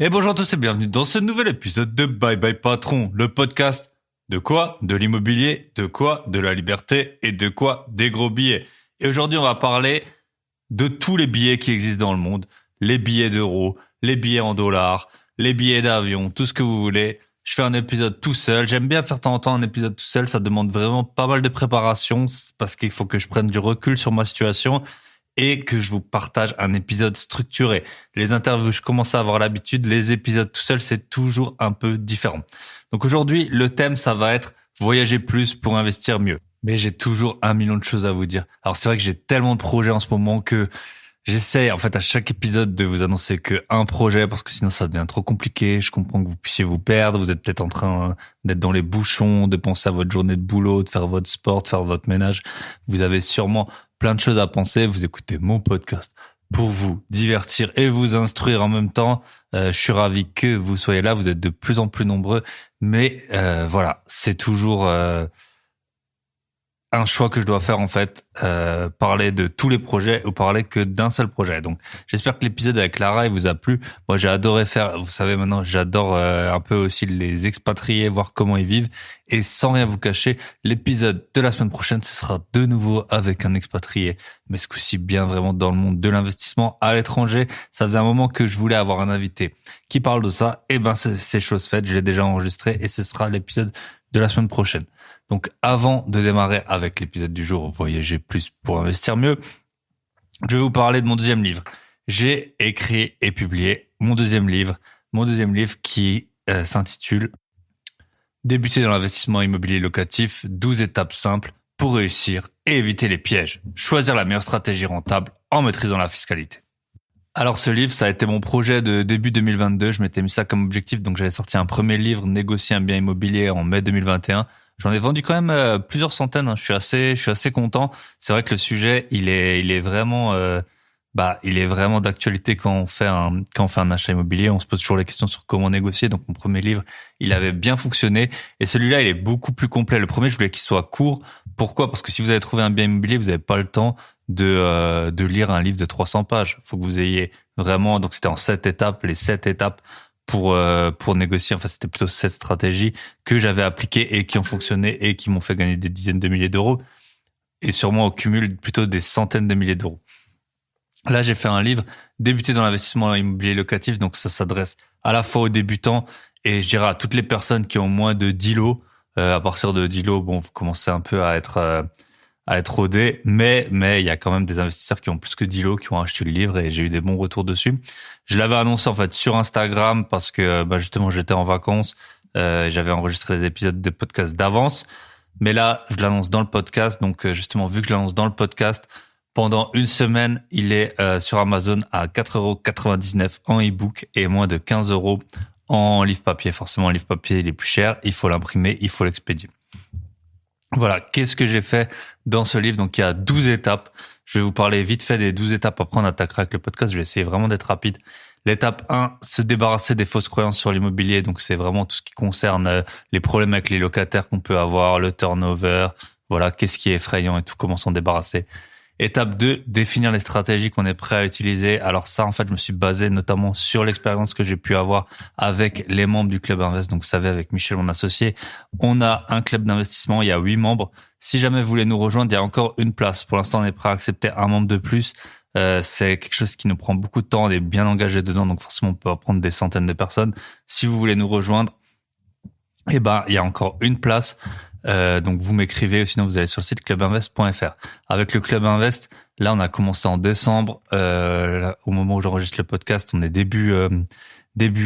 Et bonjour à tous et bienvenue dans ce nouvel épisode de Bye Bye Patron, le podcast de quoi? De l'immobilier, de quoi? De la liberté et de quoi? Des gros billets. Et aujourd'hui, on va parler de tous les billets qui existent dans le monde, les billets d'euros, les billets en dollars, les billets d'avion, tout ce que vous voulez. Je fais un épisode tout seul. J'aime bien faire de temps en temps un épisode tout seul. Ça demande vraiment pas mal de préparation parce qu'il faut que je prenne du recul sur ma situation et que je vous partage un épisode structuré. Les interviews, je commence à avoir l'habitude. Les épisodes tout seul, c'est toujours un peu différent. Donc aujourd'hui, le thème, ça va être voyager plus pour investir mieux. Mais j'ai toujours 1 million de choses à vous dire. Alors c'est vrai que j'ai tellement de projets en ce moment que j'essaie en fait à chaque épisode de vous annoncer que un projet parce que sinon ça devient trop compliqué. Je comprends que vous puissiez vous perdre. Vous êtes peut-être en train d'être dans les bouchons, de penser à votre journée de boulot, de faire votre sport, de faire votre ménage. Vous avez sûrement plein de choses à penser. Vous écoutez mon podcast pour vous divertir et vous instruire en même temps. Je suis ravi que vous soyez là. Vous êtes de plus en plus nombreux. Mais voilà, c'est toujours un choix que je dois faire en fait, parler de tous les projets ou parler que d'un seul projet. Donc j'espère que l'épisode avec Lara il vous a plu. Moi j'ai adoré faire, vous savez maintenant, j'adore un peu aussi les expatriés, voir comment ils vivent. Et sans rien vous cacher, l'épisode de la semaine prochaine, ce sera de nouveau avec un expatrié, mais ce coup-ci bien vraiment dans le monde de l'investissement à l'étranger. Ça faisait un moment que je voulais avoir un invité qui parle de ça. Et ben c'est chose faite, je l'ai déjà enregistré et ce sera l'épisode de la semaine prochaine. Donc, avant de démarrer avec l'épisode du jour, Voyager plus pour investir mieux, je vais vous parler de mon deuxième livre. J'ai écrit et publié mon deuxième livre qui s'intitule Débuter dans l'investissement immobilier locatif, 12 étapes simples pour réussir et éviter les pièges. Choisir la meilleure stratégie rentable en maîtrisant la fiscalité. Alors ce livre, ça a été mon projet de début 2022. Je m'étais mis ça comme objectif, donc j'avais sorti un premier livre, Négocier un bien immobilier en mai 2021. J'en ai vendu quand même plusieurs centaines. Hein. Je suis assez content. C'est vrai que le sujet, il est vraiment, il est vraiment d'actualité quand on fait un achat immobilier. On se pose toujours les questions sur comment négocier. Donc mon premier livre, il avait bien fonctionné, et celui-là, il est beaucoup plus complet. Le premier, je voulais qu'il soit court. Pourquoi? Parce que si vous avez trouvé un bien immobilier, vous n'avez pas le temps de lire un livre de 300 pages. Faut que vous ayez vraiment, donc c'était en 7 étapes, les 7 étapes pour négocier. Enfin, c'était plutôt 7 stratégies que j'avais appliquées et qui ont fonctionné et qui m'ont fait gagner des dizaines de milliers d'euros et sûrement au cumul plutôt des centaines de milliers d'euros. Là, j'ai fait un livre, Débuter dans l'investissement immobilier locatif. Donc, ça s'adresse à la fois aux débutants et je dirais à toutes les personnes qui ont moins de 10 lots. À partir de 10 lots, bon, vous commencez un peu à être rodé, mais il y a quand même des investisseurs qui ont plus que 10 lots qui ont acheté le livre et j'ai eu des bons retours dessus. Je l'avais annoncé en fait sur Instagram parce que justement j'étais en vacances, j'avais enregistré des épisodes de podcast d'avance, mais là je l'annonce dans le podcast. Donc justement vu que je l'annonce dans le podcast, pendant une semaine il est sur Amazon à 4,99 € en e-book et moins de 15 € en livre papier. Forcément le livre papier il est plus cher, il faut l'imprimer, il faut l'expédier. Voilà, qu'est-ce que j'ai fait dans ce livre? Donc, il y a 12 étapes. Je vais vous parler vite fait des 12 étapes. Après, on attaquera avec le podcast. Je vais essayer vraiment d'être rapide. L'étape 1, se débarrasser des fausses croyances sur l'immobilier. Donc, c'est vraiment tout ce qui concerne les problèmes avec les locataires qu'on peut avoir, le turnover. Voilà, qu'est-ce qui est effrayant et tout, comment s'en débarrasser. Étape 2, définir les stratégies qu'on est prêt à utiliser. Alors ça, en fait, je me suis basé notamment sur l'expérience que j'ai pu avoir avec les membres du Club Invest. Donc, vous savez, avec Michel, mon associé, on a un club d'investissement. Il y a 8 membres. Si jamais vous voulez nous rejoindre, il y a encore une place. Pour l'instant, on est prêt à accepter un membre de plus. C'est quelque chose qui nous prend beaucoup de temps. On est bien engagé dedans. Donc, forcément, on peut prendre des centaines de personnes. Si vous voulez nous rejoindre, il y a encore une place. Donc vous m'écrivez, ou sinon vous allez sur le site clubinvest.fr. Avec le Club Invest, là on a commencé en décembre. Là, au moment où j'enregistre le podcast, on est début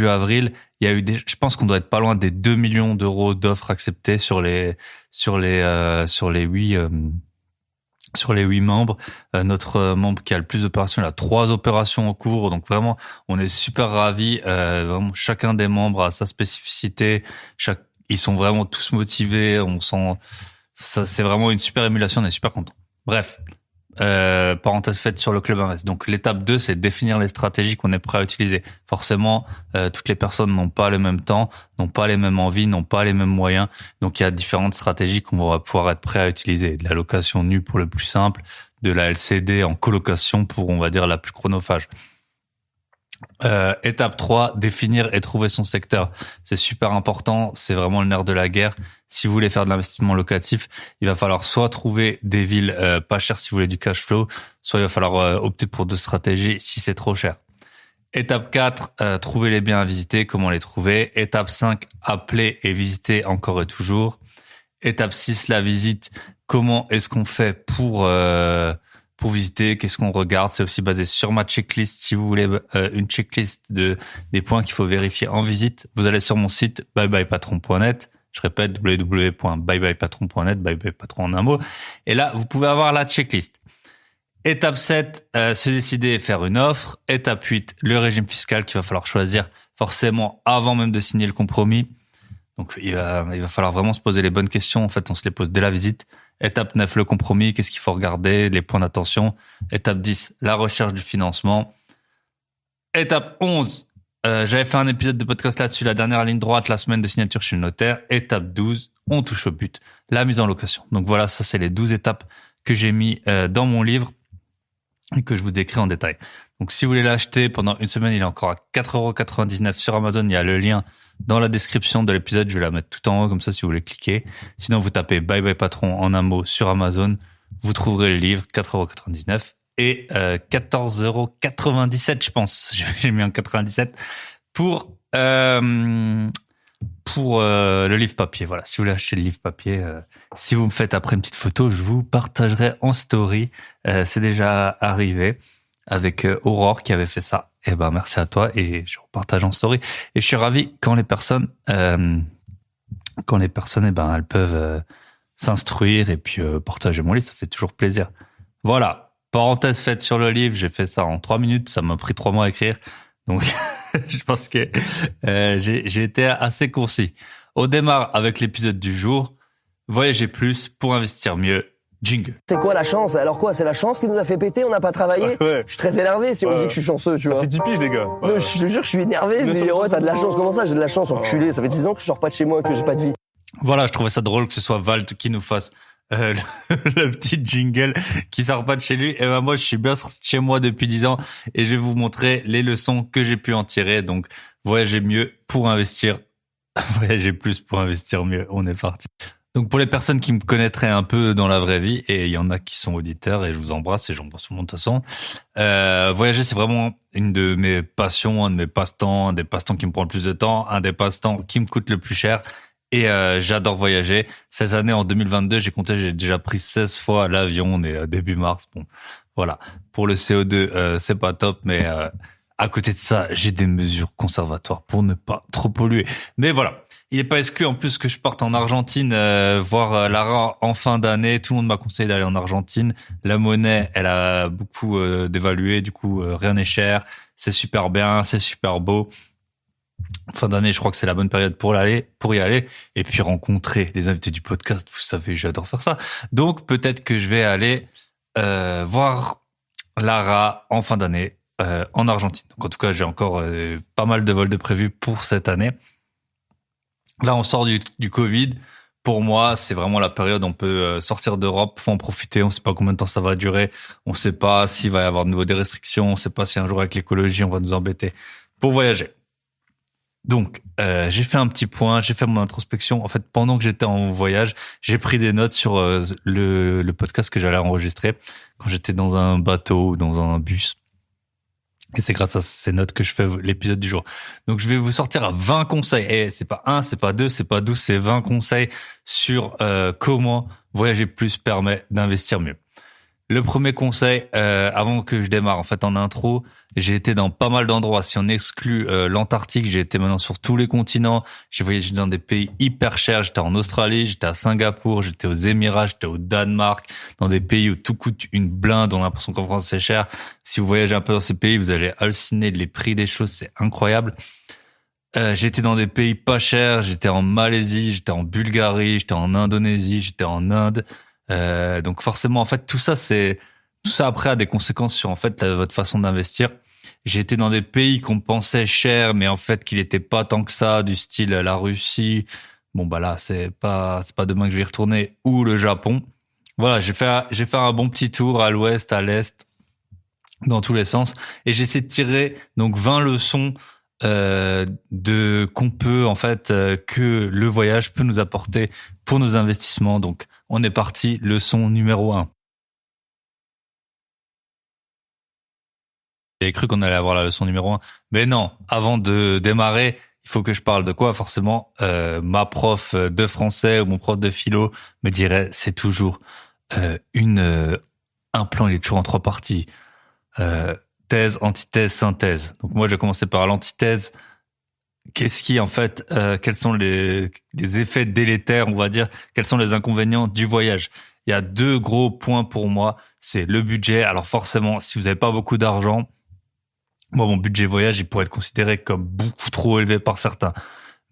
avril. Il y a eu je pense qu'on doit être pas loin des 2 millions d'euros d'offres acceptées sur les 8 membres. Notre membre qui a le plus d'opérations, il a 3 opérations en cours. Donc vraiment, on est super ravis. Vraiment, chacun des membres a sa spécificité. Ils sont vraiment tous motivés. On sent ça, c'est vraiment une super émulation. On est super contents. Bref, parenthèse faite sur le Club Invest. Donc l'étape 2, c'est définir les stratégies qu'on est prêt à utiliser. Forcément, toutes les personnes n'ont pas le même temps, n'ont pas les mêmes envies, n'ont pas les mêmes moyens. Donc il y a différentes stratégies qu'on va pouvoir être prêt à utiliser. De la location nue pour le plus simple, de la LCD en colocation pour, on va dire, la plus chronophage. Étape 3, définir et trouver son secteur. C'est super important, c'est vraiment le nerf de la guerre. Si vous voulez faire de l'investissement locatif, il va falloir soit trouver des villes pas chères si vous voulez du cash flow, soit il va falloir opter pour deux stratégies si c'est trop cher. Étape 4, trouver les biens à visiter, comment les trouver. Étape 5, appeler et visiter encore et toujours. Étape 6, la visite, comment est-ce qu'on fait pour visiter, qu'est-ce qu'on regarde. C'est aussi basé sur ma checklist. Si vous voulez une checklist des points qu'il faut vérifier en visite, vous allez sur mon site byebyepatron.net. Je répète, www.byebyepatron.net, byebyepatron en un mot. Et là, vous pouvez avoir la checklist. Étape 7, se décider et faire une offre. Étape 8, le régime fiscal qu'il va falloir choisir forcément avant même de signer le compromis. Donc, il va falloir vraiment se poser les bonnes questions. En fait, on se les pose dès la visite. Étape 9, le compromis. Qu'est-ce qu'il faut regarder? Les points d'attention. Étape 10, la recherche du financement. Étape 11, j'avais fait un épisode de podcast là-dessus, la dernière ligne droite, la semaine de signature chez le notaire. Étape 12, on touche au but, la mise en location. Donc voilà, ça c'est les 12 étapes que j'ai mis dans mon livre et que je vous décris en détail. Donc si vous voulez l'acheter pendant une semaine, il est encore à 4,99 € sur Amazon. Il y a le lien dans la description de l'épisode. Je vais la mettre tout en haut comme ça si vous voulez cliquer. Sinon, vous tapez Bye Bye Patron en un mot sur Amazon. Vous trouverez le livre, 4,99 € et 14,97 € je pense. J'ai mis en 97 pour le livre papier. Voilà, si vous voulez acheter le livre papier, si vous me faites après une petite photo, je vous partagerai en story. C'est déjà arrivé avec Aurore qui avait fait ça. Eh ben merci à toi et je repartage en story. Et je suis ravi quand les personnes elles peuvent s'instruire et puis partager mon livre, ça fait toujours plaisir. Voilà, parenthèse faite sur le livre, j'ai fait ça en 3 minutes, ça m'a pris 3 mois à écrire. Donc je pense que j'ai été assez concis. On démarre avec l'épisode du jour. Voyager plus pour investir mieux. Jingle. C'est quoi la chance? Alors quoi? C'est la chance qui nous a fait péter? On n'a pas travaillé? Ouais. Je suis très énervé si on me dit que je suis chanceux, tu vois. Ça fait 10 piges, les gars. Non, je te jure, je suis énervé. Ouais, t'as de la chance. Comment ça, j'ai de la chance, enculé? Ça fait 10 ans que je sors pas de chez moi, que j'ai pas de vie. Voilà, je trouvais ça drôle que ce soit Valt qui nous fasse le petit jingle qui sort pas de chez lui. Et ben moi, je suis bien sorti de chez moi depuis 10 ans et je vais vous montrer les leçons que j'ai pu en tirer. Donc, voyager mieux pour investir. Voyager plus pour investir mieux. On est parti. Donc pour les personnes qui me connaîtraient un peu dans la vraie vie, et il y en a qui sont auditeurs, et je vous embrasse et j'embrasse tout le monde de toute façon, voyager c'est vraiment une de mes passions, un de mes passe-temps, un des passe-temps qui me prend le plus de temps, un des passe-temps qui me coûte le plus cher, et j'adore voyager. Cette année, en 2022, j'ai déjà pris 16 fois l'avion, on est début mars, bon voilà. Pour le CO2, c'est pas top, mais à côté de ça, j'ai des mesures conservatoires pour ne pas trop polluer. Mais voilà. Il n'est pas exclu en plus que je parte en Argentine voir Lara en fin d'année. Tout le monde m'a conseillé d'aller en Argentine. La monnaie, elle a beaucoup dévalué. Du coup, rien n'est cher. C'est super bien, c'est super beau. Fin d'année, je crois que c'est la bonne période pour y aller. Et puis rencontrer les invités du podcast. Vous savez, j'adore faire ça. Donc peut-être que je vais aller voir Lara en fin d'année en Argentine. Donc en tout cas, j'ai encore pas mal de vols de prévus pour cette année. Là, on sort du Covid. Pour moi, c'est vraiment la période où on peut sortir d'Europe. Faut en profiter. On sait pas combien de temps ça va durer. On sait pas s'il va y avoir de nouveau des restrictions. On sait pas si un jour avec l'écologie, on va nous embêter pour voyager. Donc, j'ai fait un petit point. J'ai fait mon introspection. En fait, pendant que j'étais en voyage, j'ai pris des notes sur le podcast que j'allais enregistrer quand j'étais dans un bateau ou dans un bus. Et c'est grâce à ces notes que je fais l'épisode du jour. Donc, je vais vous sortir à 20 conseils. Et c'est pas 1, c'est pas 2, c'est pas 12, c'est 20 conseils sur comment voyager plus permet d'investir mieux. Le premier conseil, avant que je démarre, en fait, en intro, j'ai été dans pas mal d'endroits. Si on exclut l'Antarctique, j'ai été maintenant sur tous les continents. J'ai voyagé dans des pays hyper chers. J'étais en Australie, j'étais à Singapour, j'étais aux Émirats, j'étais au Danemark, dans des pays où tout coûte une blinde. On a l'impression qu'en France, c'est cher. Si vous voyagez un peu dans ces pays, vous allez halluciner les prix des choses. C'est incroyable. J'ai été dans des pays pas chers. J'étais en Malaisie, j'étais en Bulgarie, j'étais en Indonésie, j'étais en Inde. Donc forcément, en fait, tout ça après a des conséquences sur en fait votre façon d'investir. J'ai été dans des pays qu'on pensait chers, mais en fait qu'il n'était pas tant que ça, du style la Russie. Bon bah là, c'est pas demain que je vais y retourner, ou le Japon. Voilà, j'ai fait un bon petit tour à l'ouest, à l'est, dans tous les sens. Et j'essaie de tirer donc 20 leçons de qu'on peut en fait que le voyage peut nous apporter pour nos investissements. Donc on est parti, leçon numéro 1. J'avais cru qu'on allait avoir la leçon numéro 1, mais non, avant de démarrer, il faut que je parle de quoi? Forcément, ma prof de français ou mon prof de philo me dirait c'est toujours un plan, il est toujours en 3 parties. Thèse, antithèse, synthèse. Donc moi, j'ai commencé par l'antithèse. Qu'est-ce qui, en fait, quels sont les effets délétères, on va dire, quels sont les inconvénients du voyage? Il y a 2 gros points pour moi. C'est le budget. Alors forcément, si vous n'avez pas beaucoup d'argent, moi, mon budget voyage, il pourrait être considéré comme beaucoup trop élevé par certains.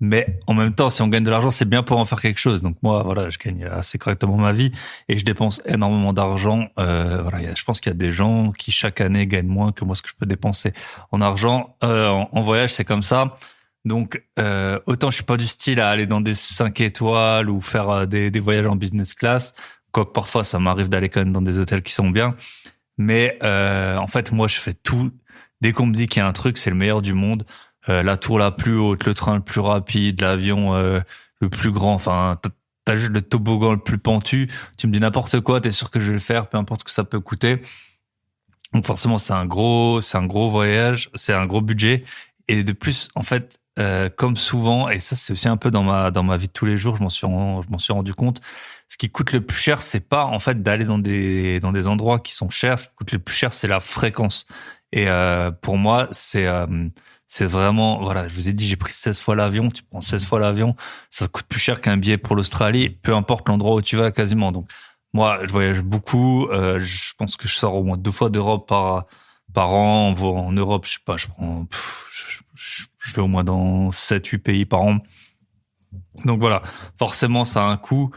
Mais en même temps, si on gagne de l'argent, c'est bien pour en faire quelque chose. Donc moi, voilà, je gagne assez correctement ma vie et je dépense énormément d'argent. Voilà, je pense qu'il y a des gens qui chaque année gagnent moins que moi ce que je peux dépenser en argent. En voyage, c'est comme ça. Donc autant je suis pas du style à aller dans des 5 étoiles ou faire des voyages en business class. Quoique parfois ça m'arrive d'aller quand même dans des hôtels qui sont bien. Mais en fait, moi, je fais tout. Dès qu'on me dit qu'il y a un truc, c'est le meilleur du monde. La tour la plus haute, le train le plus rapide, l'avion le plus grand, enfin t'as juste le toboggan le plus pentu, tu me dis n'importe quoi, t'es sûr que je vais le faire, peu importe ce que ça peut coûter. Donc forcément c'est un gros voyage, c'est un gros budget et de plus en fait comme souvent, et ça c'est aussi un peu dans ma vie de tous les jours, je m'en suis rendu compte, ce qui coûte le plus cher, c'est pas en fait d'aller dans des endroits qui sont chers, ce qui coûte le plus cher c'est la fréquence. Et pour moi c'est vraiment, voilà, je vous ai dit, j'ai pris 16 fois l'avion, tu prends 16 fois l'avion, ça coûte plus cher qu'un billet pour l'Australie, peu importe l'endroit où tu vas quasiment. Donc, moi, je voyage beaucoup, je pense que je sors au moins 2 fois d'Europe par an, en Europe, je sais pas, je vais au moins dans 7-8 pays par an. Donc voilà, forcément, ça a un coût.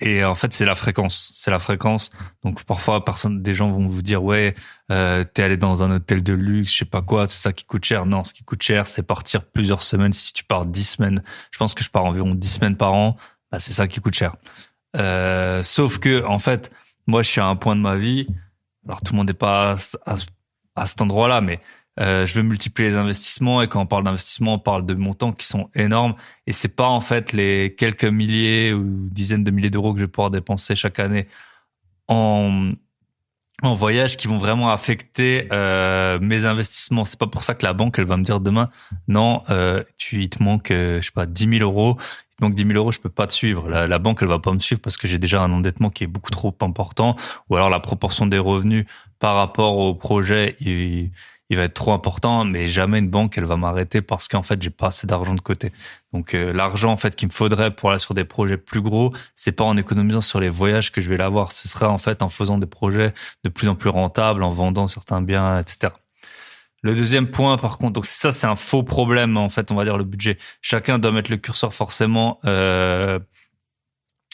Et en fait, c'est la fréquence. Donc parfois, des gens vont vous dire ouais, t'es allé dans un hôtel de luxe, je sais pas quoi, c'est ça qui coûte cher. Non, ce qui coûte cher, c'est partir plusieurs semaines. Si tu pars 10 semaines, je pense que je pars environ 10 semaines par an, bah, c'est ça qui coûte cher. Sauf que en fait, moi, je suis à un point de ma vie. Alors tout le monde n'est pas à cet endroit-là, mais je veux multiplier les investissements et quand on parle d'investissement, on parle de montants qui sont énormes et c'est pas en fait les quelques milliers ou dizaines de milliers d'euros que je vais pouvoir dépenser chaque année en voyage qui vont vraiment affecter mes investissements. C'est pas pour ça que la banque elle va me dire demain non, il te manque je sais pas 10 000 euros. Il te manque 10 000 euros, je peux pas te suivre. La banque elle va pas me suivre parce que j'ai déjà un endettement qui est beaucoup trop important ou alors la proportion des revenus par rapport au projet il va être trop important, mais jamais une banque elle va m'arrêter parce qu'en fait j'ai pas assez d'argent de côté. Donc l'argent en fait qu'il me faudrait pour aller sur des projets plus gros, c'est pas en économisant sur les voyages que je vais l'avoir. Ce sera en fait en faisant des projets de plus en plus rentables, en vendant certains biens, etc. Le deuxième point par contre, donc ça c'est un faux problème en fait, on va dire le budget. Chacun doit mettre le curseur forcément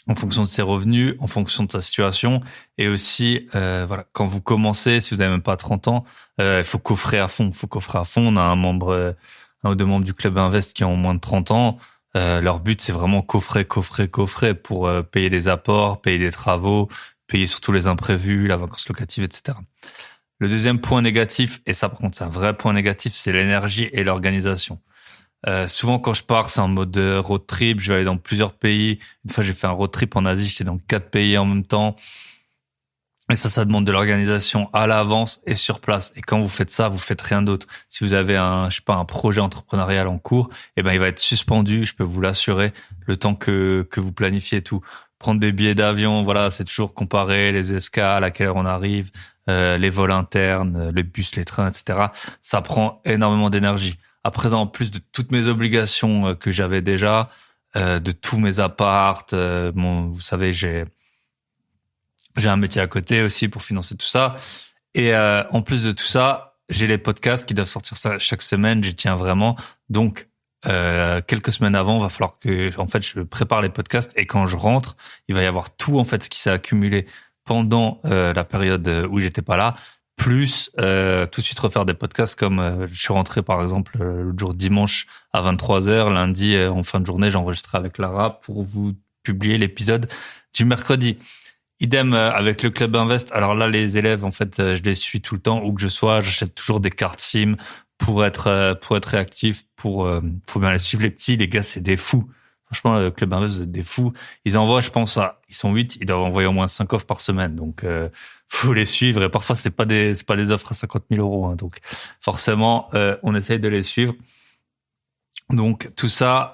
en fonction de ses revenus, en fonction de sa situation, et aussi, voilà, quand vous commencez, si vous avez même pas 30 ans, il faut coffrer à fond. On a un ou deux membres du club Invest qui ont moins de 30 ans. Leur but, c'est vraiment coffrer pour payer des apports, payer des travaux, payer surtout les imprévus, la vacance locative, etc. Le deuxième point négatif, et ça par contre c'est un vrai point négatif, c'est l'énergie et l'organisation. Souvent quand je pars, c'est en mode road trip, je vais aller dans plusieurs pays. Une fois j'ai fait un road trip en Asie, j'étais dans 4 pays en même temps. Et ça demande de l'organisation à l'avance et sur place. Et quand vous faites ça, vous faites rien d'autre. Si vous avez un projet entrepreneurial en cours, il va être suspendu, je peux vous l'assurer, le temps que vous planifiez tout. Prendre des billets d'avion, voilà, c'est toujours comparer les escales, à quelle heure on arrive, les vols internes, les bus, les trains, etc. Ça prend énormément d'énergie. À présent, en plus de toutes mes obligations que j'avais déjà, de tous mes appartes, vous savez, j'ai un métier à côté aussi pour financer tout ça. Et en plus de tout ça, j'ai les podcasts qui doivent sortir ça chaque semaine. J'y tiens vraiment. Donc, quelques semaines avant, va falloir que, en fait, je prépare les podcasts. Et quand je rentre, il va y avoir tout, en fait, ce qui s'est accumulé pendant la période où j'étais pas là. Plus tout de suite refaire des podcasts comme je suis rentré par exemple le jour dimanche à 23h, lundi en fin de journée, j'ai enregistré avec Lara pour vous publier l'épisode du mercredi. Idem avec le Club Invest. Alors là, les élèves, en fait, je les suis tout le temps, où que je sois. J'achète toujours des cartes SIM pour être réactif, pour bien les suivre. Les petits, les gars, c'est des fous. Franchement, le Club Invest, vous êtes des fous. Ils envoient, je pense, ils sont 8, ils doivent envoyer au moins 5 offres par semaine. Donc, faut les suivre. Et parfois, c'est pas des offres à 50 000 euros. Hein. Donc, forcément, on essaye de les suivre. Donc tout ça,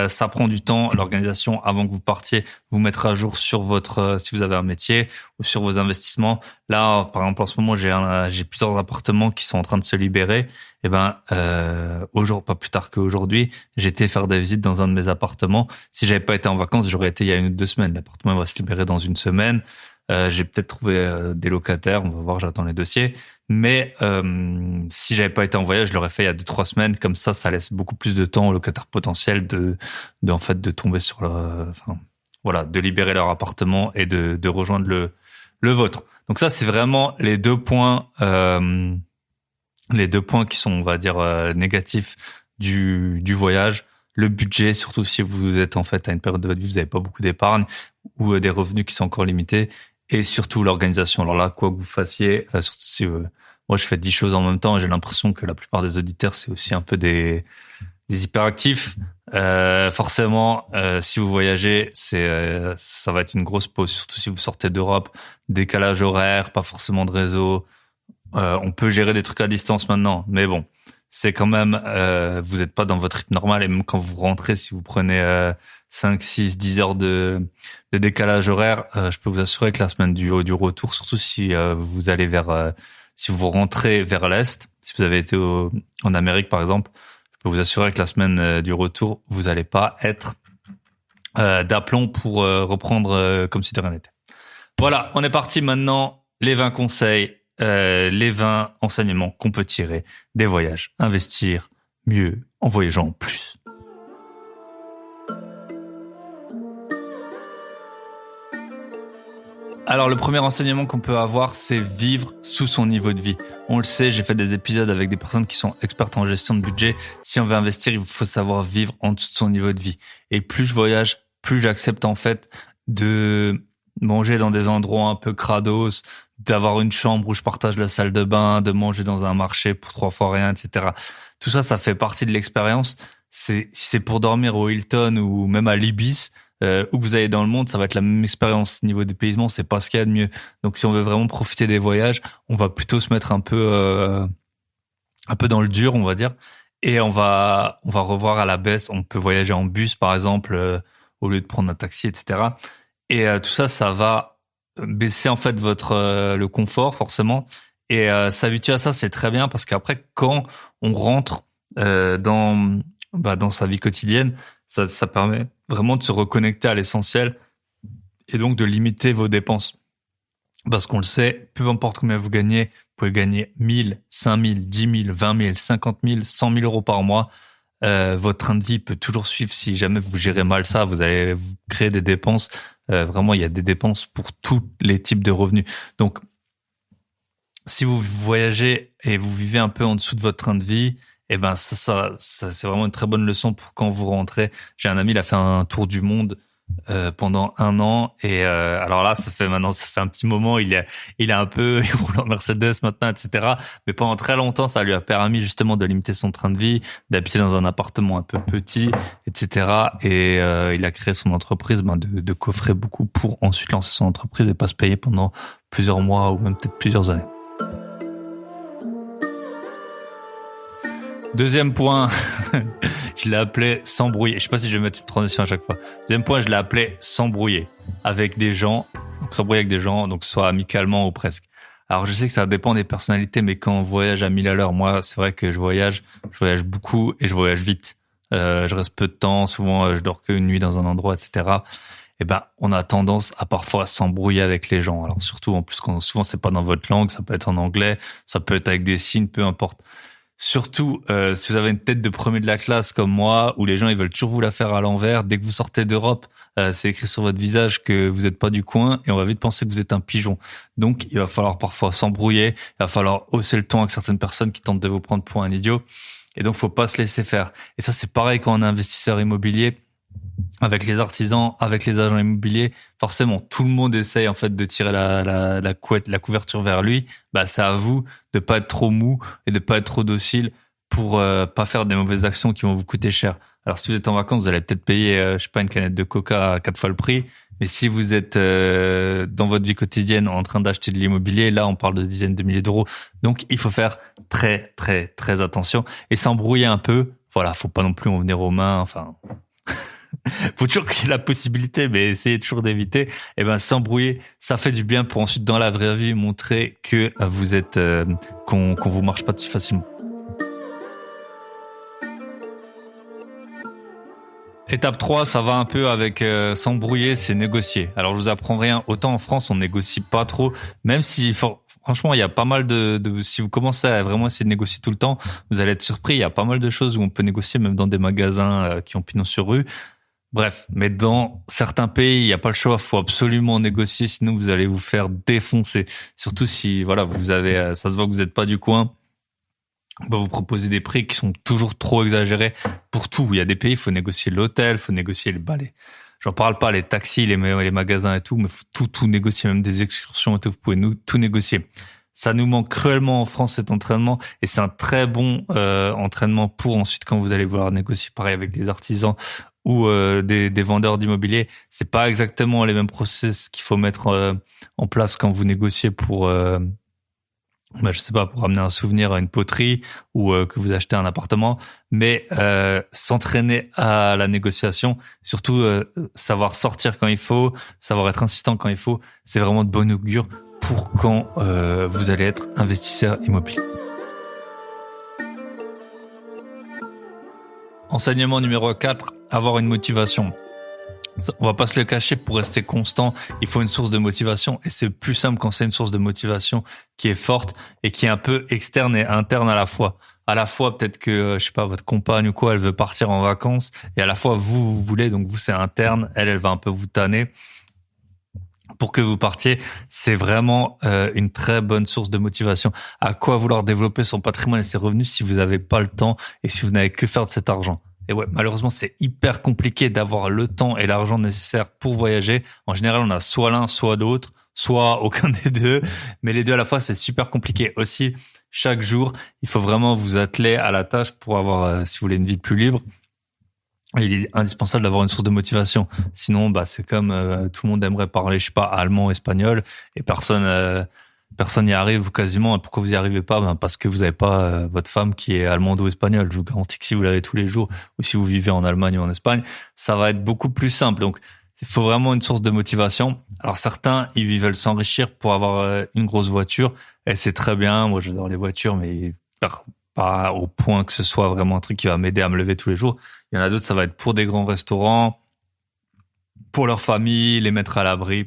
ça prend du temps. L'organisation, avant que vous partiez, vous mettre à jour sur votre, si vous avez un métier ou sur vos investissements. Là, par exemple, en ce moment, j'ai plusieurs appartements qui sont en train de se libérer. Et aujourd'hui, pas plus tard qu'aujourd'hui, j'ai été faire des visites dans un de mes appartements. Si j'avais pas été en vacances, j'aurais été il y a 1 ou 2 semaines. L'appartement va se libérer dans 1 semaine. J'ai peut-être trouvé des locataires, on va voir, j'attends les dossiers. Mais si j'avais pas été en voyage, je l'aurais fait il y a 2-3 semaines. Comme ça laisse beaucoup plus de temps aux locataires potentiels de tomber sur de libérer leur appartement et de rejoindre le vôtre. Donc ça, c'est vraiment les 2 points qui sont, on va dire, négatifs du voyage. Le budget, surtout si vous êtes en fait à une période de votre vie, vous n'avez pas beaucoup d'épargne ou des revenus qui sont encore limités. Et surtout l'organisation. Alors là, quoi que vous fassiez, surtout si moi je fais 10 choses en même temps, j'ai l'impression que la plupart des auditeurs c'est aussi un peu des hyperactifs. Forcément, si vous voyagez, ça va être une grosse pause. Surtout si vous sortez d'Europe, décalage horaire, pas forcément de réseau. On peut gérer des trucs à distance maintenant, mais bon, c'est quand même, vous n'êtes pas dans votre rythme normal. Et même quand vous rentrez, si vous prenez 5, 6, 10 heures de décalage horaire, je peux vous assurer que la semaine du retour, surtout si vous allez si vous rentrez vers l'Est, si vous avez été en Amérique par exemple, je peux vous assurer que la semaine du retour, vous n'allez pas être d'aplomb pour reprendre comme si de rien n'était. Voilà, on est parti maintenant. Les 20 conseils, les 20 enseignements qu'on peut tirer des voyages. Investir mieux en voyageant plus. Alors, le premier enseignement qu'on peut avoir, c'est vivre sous son niveau de vie. On le sait, j'ai fait des épisodes avec des personnes qui sont expertes en gestion de budget. Si on veut investir, il faut savoir vivre en dessous de son niveau de vie. Et plus je voyage, plus j'accepte en fait de manger dans des endroits un peu crados, d'avoir une chambre où je partage la salle de bain, de manger dans un marché pour 3 fois rien, etc. Tout ça, ça fait partie de l'expérience. Si c'est pour dormir au Hilton ou même à l'Ibis, où que vous allez dans le monde, ça va être la même expérience. Niveau dépaysement, c'est pas ce qu'il y a de mieux. Donc, si on veut vraiment profiter des voyages, on va plutôt se mettre un peu dans le dur, on va dire, et on va revoir à la baisse. On peut voyager en bus, par exemple, au lieu de prendre un taxi, etc. Et tout ça, ça va baisser en fait le confort, forcément. Et s'habituer à ça, c'est très bien parce qu'après, quand on rentre dans sa vie quotidienne, ça permet vraiment de se reconnecter à l'essentiel et donc de limiter vos dépenses. Parce qu'on le sait, peu importe combien vous gagnez, vous pouvez gagner 1000, 5000, 10 000, 20 000, 50 000, 100 000 euros par mois. Votre train de vie peut toujours suivre. Si jamais vous gérez mal ça, vous allez vous créer des dépenses. Vraiment, il y a des dépenses pour tous les types de revenus. Donc, si vous voyagez et vous vivez un peu en dessous de votre train de vie, eh ben ça c'est vraiment une très bonne leçon pour quand vous rentrez. J'ai un ami, il a fait un tour du monde pendant 1 an et alors là ça fait un petit moment, il roule en Mercedes maintenant, etc. Mais pendant très longtemps, ça lui a permis justement de limiter son train de vie, d'habiter dans un appartement un peu petit, etc. Et il a créé son entreprise de coffrer beaucoup pour ensuite lancer son entreprise et pas se payer pendant plusieurs mois ou même peut-être plusieurs années. Deuxième point, je l'ai appelé s'embrouiller. Je sais pas si je vais mettre une transition à chaque fois. Deuxième point, je l'ai appelé s'embrouiller avec des gens. Donc s'embrouiller avec des gens, donc soit amicalement ou presque. Alors je sais que ça dépend des personnalités, mais quand on voyage à 1000 à l'heure, moi c'est vrai que je voyage beaucoup et je voyage vite. Je reste peu de temps, souvent je dors qu'une nuit dans un endroit, etc. Et on a tendance à parfois s'embrouiller avec les gens. Alors surtout en plus quand souvent c'est pas dans votre langue, ça peut être en anglais, ça peut être avec des signes, peu importe. Surtout si vous avez une tête de premier de la classe comme moi, où les gens ils veulent toujours vous la faire à l'envers. Dès que vous sortez d'Europe, c'est écrit sur votre visage que vous n'êtes pas du coin et on va vite penser que vous êtes un pigeon. Donc il va falloir parfois s'embrouiller, il va falloir hausser le ton avec certaines personnes qui tentent de vous prendre pour un idiot. Et donc faut pas se laisser faire. Et ça c'est pareil quand on est investisseur immobilier. avec les artisans, avec les agents immobiliers, forcément, tout le monde essaye en fait de tirer la couverture vers lui. Bah, c'est à vous de pas être trop mou et de pas être trop docile pour pas faire des mauvaises actions qui vont vous coûter cher. Alors, si vous êtes en vacances, vous allez peut-être payer, je sais pas, une canette de Coca à 4 fois le prix. Mais si vous êtes dans votre vie quotidienne en train d'acheter de l'immobilier, là, on parle de dizaines de milliers d'euros. Donc, il faut faire très, très, très attention et s'embrouiller un peu. Voilà, faut pas non plus en venir aux mains. Enfin, faut toujours qu'il y ait la possibilité, mais essayez toujours d'éviter. Et ben, s'embrouiller, ça fait du bien pour ensuite, dans la vraie vie, montrer que vous êtes, qu'on vous marche pas dessus facilement. Étape 3, ça va un peu avec s'embrouiller, c'est négocier. Alors je vous apprends rien, autant en France on négocie pas trop, même si franchement il y a pas mal de si vous commencez à vraiment essayer de négocier tout le temps, vous allez être surpris, il y a pas mal de choses où on peut négocier même dans des magasins qui ont pignon sur rue. Bref, mais dans certains pays, il n'y a pas le choix, faut absolument négocier, sinon vous allez vous faire défoncer. Surtout si voilà, vous avez ça se voit que vous n'êtes pas du coin. On va vous proposer des prix qui sont toujours trop exagérés pour tout. Il y a des pays, il faut négocier l'hôtel, il faut négocier les balais. J'en parle pas, les taxis, les magasins et tout, mais faut tout négocier, même des excursions et tout. Vous pouvez tout négocier. Ça nous manque cruellement en France, cet entraînement, et c'est un très bon entraînement pour ensuite quand vous allez vouloir négocier pareil avec des artisans ou des vendeurs d'immobilier. C'est pas exactement les mêmes process qu'il faut mettre en place quand vous négociez pour je sais pas, pour ramener un souvenir à une poterie ou que vous achetez un appartement, mais s'entraîner à la négociation, surtout savoir sortir quand il faut, savoir être insistant quand il faut, c'est vraiment de bon augure pour quand vous allez être investisseur immobilier. Enseignement numéro 4, avoir une motivation. On va pas se le cacher, pour rester constant, il faut une source de motivation et c'est plus simple quand c'est une source de motivation qui est forte et qui est un peu externe et interne à la fois. À la fois, peut-être que, je sais pas, votre compagne ou quoi, elle veut partir en vacances et à la fois, vous voulez, donc vous, c'est interne, elle va un peu vous tanner pour que vous partiez. C'est vraiment une très bonne source de motivation. À quoi vouloir développer son patrimoine et ses revenus si vous n'avez pas le temps et si vous n'avez que faire de cet argent? Et ouais, malheureusement, c'est hyper compliqué d'avoir le temps et l'argent nécessaire pour voyager. En général, on a soit l'un, soit l'autre, soit aucun des deux. Mais les deux à la fois, c'est super compliqué. Aussi, chaque jour, il faut vraiment vous atteler à la tâche pour avoir, si vous voulez, une vie plus libre. Il est indispensable d'avoir une source de motivation. Sinon, bah, c'est comme tout le monde aimerait parler, je sais pas, allemand, espagnol, et personne n'y arrive quasiment. Et pourquoi vous y arrivez pas? Ben parce que vous n'avez pas votre femme qui est allemande ou espagnole. Je vous garantis que si vous l'avez tous les jours, ou si vous vivez en Allemagne ou en Espagne, ça va être beaucoup plus simple. Donc, il faut vraiment une source de motivation. Alors certains, ils veulent s'enrichir pour avoir une grosse voiture, et c'est très bien. Moi, j'adore les voitures, mais pas au point que ce soit vraiment un truc qui va m'aider à me lever tous les jours. Il y en a d'autres, ça va être pour des grands restaurants, pour leur famille, les mettre à l'abri.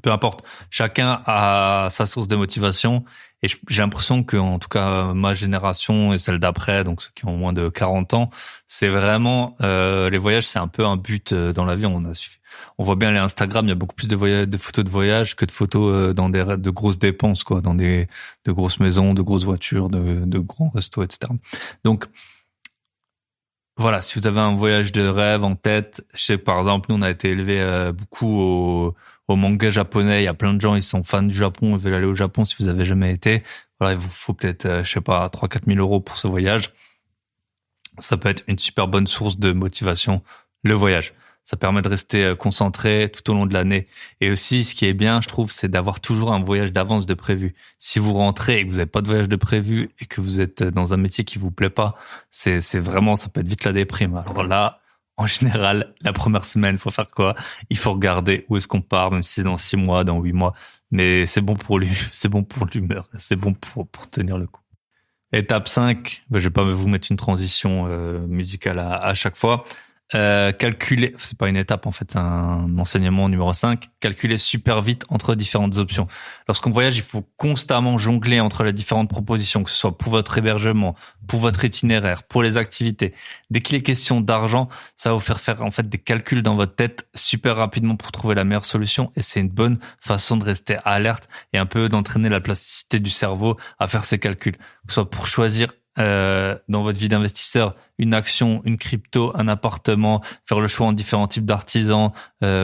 Peu importe, chacun a sa source de motivation et j'ai l'impression que, en tout cas, ma génération et celle d'après, donc ceux qui ont moins de 40 ans, c'est vraiment les voyages, c'est un peu un but dans la vie. On voit bien les Instagram, il y a beaucoup plus de photos de voyage que de photos dans de grosses dépenses, quoi, dans de grosses maisons, de grosses voitures, de grands restos, etc. Donc voilà, si vous avez un voyage de rêve en tête, je sais, par exemple, nous on a été élevés beaucoup au manga japonais. Il y a plein de gens, ils sont fans du Japon, ils veulent aller au Japon. Si vous avez jamais été, voilà, il vous faut peut-être, je sais pas, 3-4 000 euros pour ce voyage. Ça peut être une super bonne source de motivation, le voyage. Ça permet de rester concentré tout au long de l'année. Et aussi, ce qui est bien, je trouve, c'est d'avoir toujours un voyage d'avance de prévu. Si vous rentrez et que vous n'avez pas de voyage de prévu et que vous êtes dans un métier qui vous plaît pas, c'est vraiment, ça peut être vite la déprime. Alors là, en général, la première semaine, il faut faire quoi? Il faut regarder où est-ce qu'on part, même si c'est dans 6 mois, dans 8 mois. Mais c'est bon pour lui, c'est bon pour l'humeur, c'est bon pour tenir le coup. Étape 5, je vais pas vous mettre une transition musicale à chaque fois. Calculer, c'est pas une étape en fait, c'est un enseignement numéro 5, calculer super vite entre différentes options. Lorsqu'on voyage, il faut constamment jongler entre les différentes propositions, que ce soit pour votre hébergement, pour votre itinéraire, pour les activités. Dès qu'il est question d'argent, ça va vous faire en fait des calculs dans votre tête super rapidement pour trouver la meilleure solution, et c'est une bonne façon de rester alerte et un peu d'entraîner la plasticité du cerveau à faire ces calculs, que ce soit pour choisir dans votre vie d'investisseur, une action, une crypto, un appartement, faire le choix en différents types d'artisans,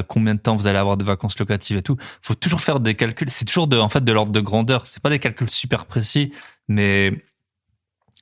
combien de temps vous allez avoir de vacances locatives et tout. Faut toujours faire des calculs. C'est toujours de l'ordre de grandeur. C'est pas des calculs super précis, mais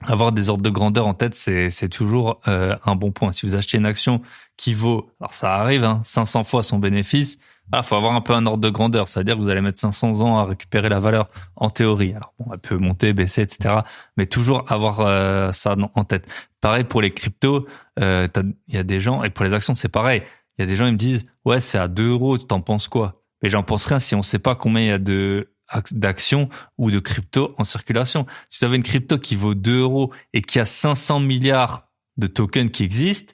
avoir des ordres de grandeur en tête, c'est toujours un bon point. Si vous achetez une action qui vaut, alors ça arrive, 500 fois son bénéfice, faut avoir un peu un ordre de grandeur. Ça veut dire que vous allez mettre 500 ans à récupérer la valeur en théorie. Alors bon, elle peut monter, baisser, etc. Mais toujours avoir ça en tête. Pareil pour les cryptos, il y a des gens, et pour les actions c'est pareil. Il y a des gens ils me disent ouais c'est à 2 euros, t'en penses quoi? Mais j'en pense rien si on sait pas combien il y a d'actions ou de crypto en circulation. Si vous avez une crypto qui vaut 2 euros et qui a 500 milliards de tokens qui existent,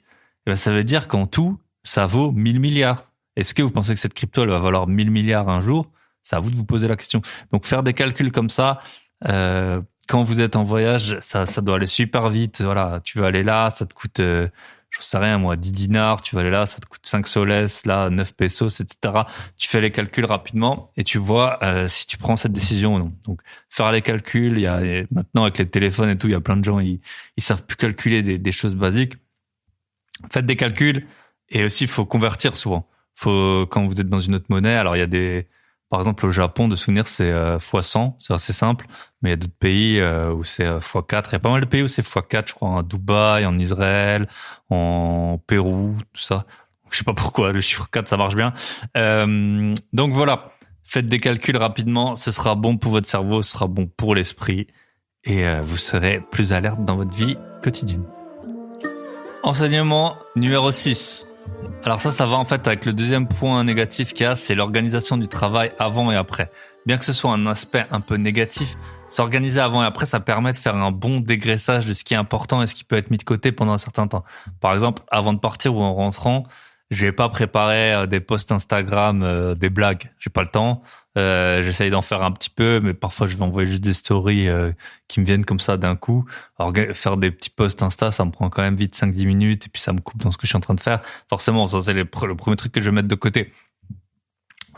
ça veut dire qu'en tout, ça vaut 1000 milliards. Est-ce que vous pensez que cette crypto, elle va valoir 1000 milliards un jour? C'est à vous de vous poser la question. Donc, faire des calculs comme ça, quand vous êtes en voyage, ça doit aller super vite. Voilà, tu veux aller là, ça te coûte, j'en sais rien, moi, 10 dinars. Tu veux aller là, ça te coûte 5 soles, là, 9 pesos, etc. Tu fais les calculs rapidement et tu vois si tu prends cette décision ou non. Donc, faire les calculs, maintenant, avec les téléphones et tout, il y a plein de gens, ils savent plus calculer des choses basiques. Faites des calculs et aussi, il faut convertir souvent. Quand vous êtes dans une autre monnaie, alors il y a par exemple au Japon, de souvenir, c'est x100, c'est assez simple, mais il y a d'autres pays où c'est x4. Il y a pas mal de pays où c'est x4, je crois, en Dubaï, en Israël, en Pérou, tout ça. Je sais pas pourquoi, le chiffre 4, ça marche bien. Donc voilà, faites des calculs rapidement, ce sera bon pour votre cerveau, ce sera bon pour l'esprit, et vous serez plus alerte dans votre vie quotidienne. Enseignement numéro 6. Alors ça va en fait avec le deuxième point négatif qu'il y a, c'est l'organisation du travail avant et après. Bien que ce soit un aspect un peu négatif, s'organiser avant et après, ça permet de faire un bon dégraissage de ce qui est important et ce qui peut être mis de côté pendant un certain temps. Par exemple, avant de partir ou en rentrant, je vais pas préparer des posts Instagram, des blagues. J'ai pas le temps. J'essaye d'en faire un petit peu, mais parfois je vais envoyer juste des stories qui me viennent comme ça d'un coup. Alors faire des petits posts Insta, ça me prend quand même vite 5-10 minutes et puis ça me coupe dans ce que je suis en train de faire. Forcément, ça c'est le premier truc que je vais mettre de côté.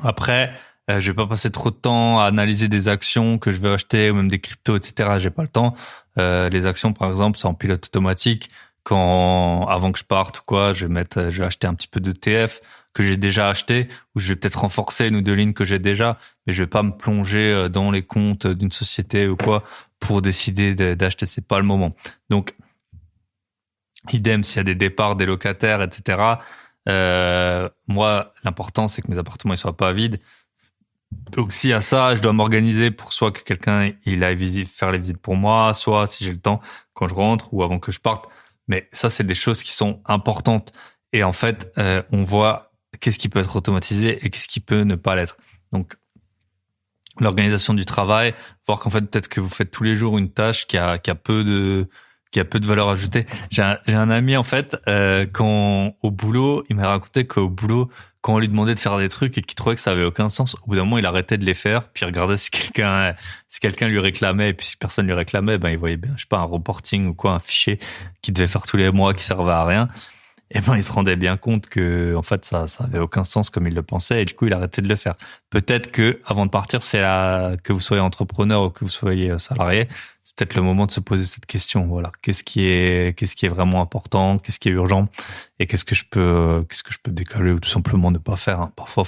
Après, je vais pas passer trop de temps à analyser des actions que je veux acheter ou même des cryptos, etc. J'ai pas le temps. Les actions, par exemple, c'est en pilote automatique. Avant que je parte ou quoi, je vais acheter un petit peu d'ETF que j'ai déjà acheté, ou je vais peut-être renforcer une ou deux lignes que j'ai déjà, mais je vais pas me plonger dans les comptes d'une société ou quoi pour décider d'acheter. C'est pas le moment. Donc, idem s'il y a des départs des locataires, etc. Moi, l'important c'est que mes appartements ils soient pas vides. Donc, s'il y a ça, je dois m'organiser pour soit que quelqu'un il aille faire les visites pour moi, soit si j'ai le temps quand je rentre ou avant que je parte. Mais ça, c'est des choses qui sont importantes. Et en fait, on voit qu'est-ce qui peut être automatisé et qu'est-ce qui peut ne pas l'être. Donc, l'organisation du travail, voir qu'en fait, peut-être que vous faites tous les jours une tâche qui a peu de valeur ajoutée. J'ai un ami, en fait, au boulot, il m'a raconté qu'au boulot, quand on lui demandait de faire des trucs et qu'il trouvait que ça avait aucun sens, au bout d'un moment, il arrêtait de les faire, puis il regardait si quelqu'un lui réclamait, et puis si personne lui réclamait, il voyait bien, je sais pas, un reporting ou quoi, un fichier qu'il devait faire tous les mois qui servait à rien. Et il se rendait bien compte que, en fait, ça avait aucun sens comme il le pensait, et du coup, il arrêtait de le faire. Peut-être que, avant de partir, que vous soyez entrepreneur ou que vous soyez salarié, c'est peut-être le moment de se poser cette question. Voilà. Qu'est-ce qui est vraiment important? Qu'est-ce qui est urgent? Et qu'est-ce que je peux décaler ou tout simplement ne pas faire? Parfois,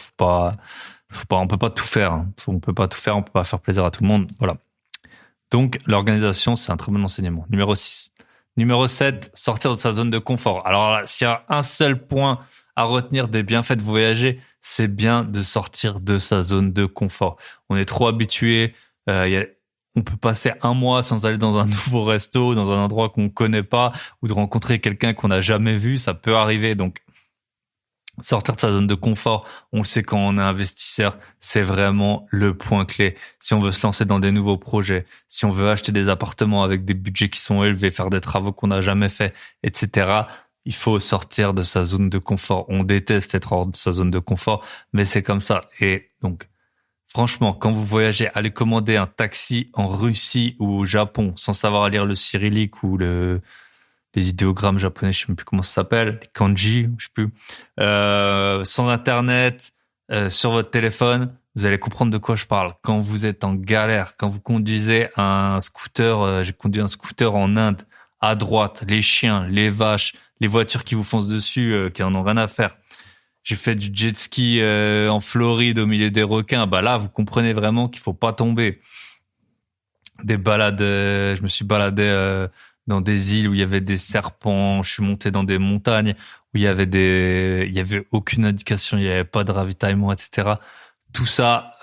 on peut pas tout faire. On peut pas tout faire. On peut pas faire plaisir à tout le monde. Voilà. Donc, l'organisation, c'est un très bon enseignement. Numéro 6. Numéro 7, sortir de sa zone de confort. Alors là, s'il y a un seul point à retenir des bienfaits de voyager, c'est bien de sortir de sa zone de confort. On est trop habitué. On peut passer un mois sans aller dans un nouveau resto, dans un endroit qu'on connaît pas, ou de rencontrer quelqu'un qu'on n'a jamais vu. Ça peut arriver. Donc, sortir de sa zone de confort, on le sait quand on est investisseur, c'est vraiment le point clé. Si on veut se lancer dans des nouveaux projets, si on veut acheter des appartements avec des budgets qui sont élevés, faire des travaux qu'on n'a jamais fait, etc., il faut sortir de sa zone de confort. On déteste être hors de sa zone de confort, mais c'est comme ça. Et donc, franchement, quand vous voyagez, allez commander un taxi en Russie ou au Japon sans savoir lire le cyrillique ou les idéogrammes japonais, je sais même plus comment ça s'appelle, les kanji, je sais plus, sans internet, sur votre téléphone, vous allez comprendre de quoi je parle. Quand vous êtes en galère, quand vous conduisez un scooter, j'ai conduit un scooter en Inde, à droite, les chiens, les vaches, les voitures qui vous foncent dessus, qui en ont rien à faire. J'ai fait du jet ski en Floride au milieu des requins. Bah là, vous comprenez vraiment qu'il faut pas tomber. Des balades, je me suis baladé dans des îles où il y avait des serpents. Je suis monté dans des montagnes où il y avait aucune indication, il y avait pas de ravitaillement, etc. Tout ça,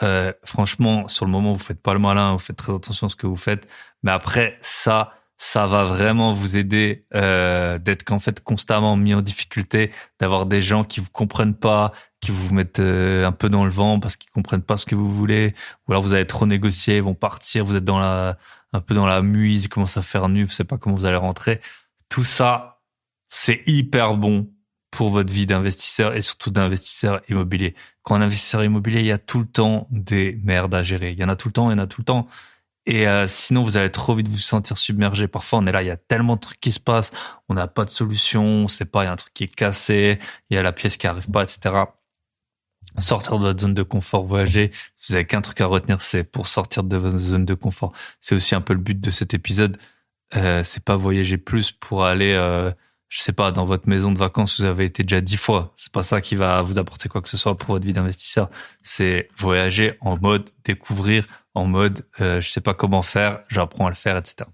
franchement, sur le moment, vous faites pas le malin, vous faites très attention à ce que vous faites. Mais après, ça va vraiment vous aider d'être qu'en fait constamment mis en difficulté, d'avoir des gens qui vous comprennent pas, qui vous mettent un peu dans le vent parce qu'ils comprennent pas ce que vous voulez, ou alors vous allez trop négocier, ils vont partir, vous êtes un peu dans la muise, ils commencent à faire nu, vous savez pas comment vous allez rentrer. Tout ça, c'est hyper bon pour votre vie d'investisseur et surtout d'investisseur immobilier. Quand un investisseur immobilier, il y a tout le temps des merdes à gérer. Il y en a tout le temps. Et sinon, vous allez trop vite vous sentir submergé. Parfois, on est là, il y a tellement de trucs qui se passent, on n'a pas de solution, on sait pas, il y a un truc qui est cassé, il y a la pièce qui arrive pas, etc. Sortir de votre zone de confort, voyager. Si vous avez qu'un truc à retenir, c'est pour sortir de votre zone de confort. C'est aussi un peu le but de cet épisode. C'est pas voyager plus pour aller, je sais pas, dans votre maison de vacances, vous avez été déjà 10 fois. C'est pas ça qui va vous apporter quoi que ce soit pour votre vie d'investisseur. C'est voyager en mode découvrir, en mode je sais pas comment faire, j'apprends à le faire, etc.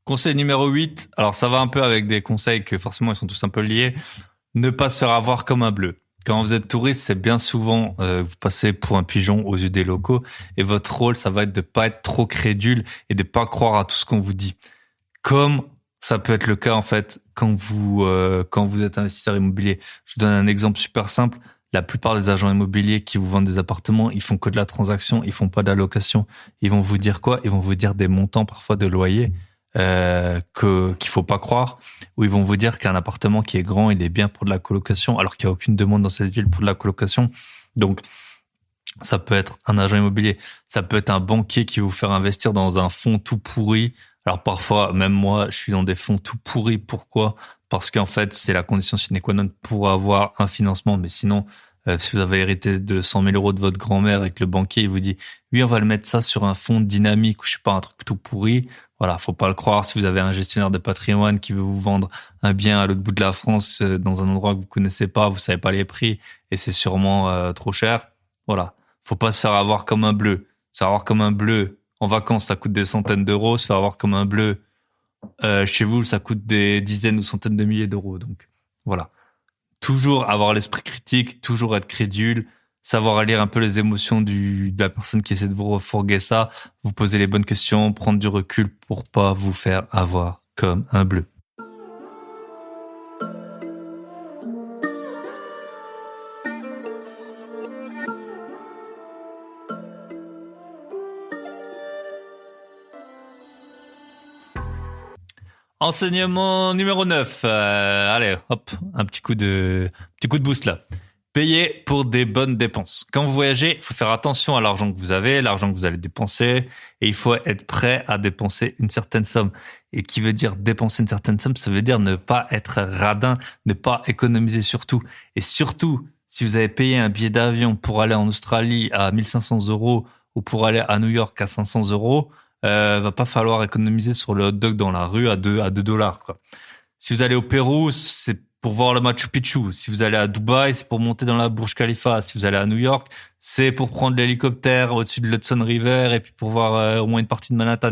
Conseil numéro 8, alors ça va un peu avec des conseils que forcément ils sont tous un peu liés. Ne pas se faire avoir comme un bleu. Quand vous êtes touriste, c'est bien souvent vous passez pour un pigeon aux yeux des locaux et votre rôle, ça va être de pas être trop crédule et de pas croire à tout ce qu'on vous dit. Comme ça peut être le cas en fait quand vous êtes investisseur immobilier. Je vous donne un exemple super simple. La plupart des agents immobiliers qui vous vendent des appartements, ils font que de la transaction, ils font pas de la location. Ils vont vous dire quoi? Ils vont vous dire des montants parfois de loyer qu'il faut pas croire, ou ils vont vous dire qu'un appartement qui est grand, il est bien pour de la colocation, alors qu'il y a aucune demande dans cette ville pour de la colocation. Donc ça peut être un agent immobilier, ça peut être un banquier qui va vous faire investir dans un fonds tout pourri. Alors parfois, même moi, je suis dans des fonds tout pourris. Pourquoi? Parce qu'en fait, c'est la condition sine qua non pour avoir un financement. Mais sinon, si vous avez hérité de 100 000 euros de votre grand-mère et que le banquier il vous dit oui, on va le mettre ça sur un fonds dynamique ou je sais pas, un truc tout pourri. Voilà, faut pas le croire. Si vous avez un gestionnaire de patrimoine qui veut vous vendre un bien à l'autre bout de la France, dans un endroit que vous connaissez pas, vous savez pas les prix et c'est sûrement trop cher. Voilà, faut pas se faire avoir comme un bleu. Se faire avoir comme un bleu en vacances, ça coûte des centaines d'euros. Se faire avoir comme un bleu chez vous, ça coûte des dizaines ou centaines de milliers d'euros. Donc voilà, toujours avoir l'esprit critique, toujours être crédule, savoir lire un peu les émotions de la personne qui essaie de vous refourguer ça, vous poser les bonnes questions, prendre du recul pour pas vous faire avoir comme un bleu. Enseignement numéro 9. Allez, hop, un petit coup de boost là. Payer pour des bonnes dépenses. Quand vous voyagez, il faut faire attention à l'argent que vous avez, l'argent que vous allez dépenser, et il faut être prêt à dépenser une certaine somme. Et qui veut dire dépenser une certaine somme, ça veut dire ne pas être radin, ne pas économiser sur tout. Et surtout, si vous avez payé un billet d'avion pour aller en Australie à 1500 euros ou pour aller à New York à 500 euros, va pas falloir économiser sur le hot dog dans la rue à 2 dollars, quoi. Si vous allez au Pérou, c'est pour voir le Machu Picchu. Si vous allez à Dubaï, c'est pour monter dans la Burj Khalifa. Si vous allez à New York, c'est pour prendre l'hélicoptère au-dessus de l'Hudson River et puis pour voir au moins une partie de Manhattan.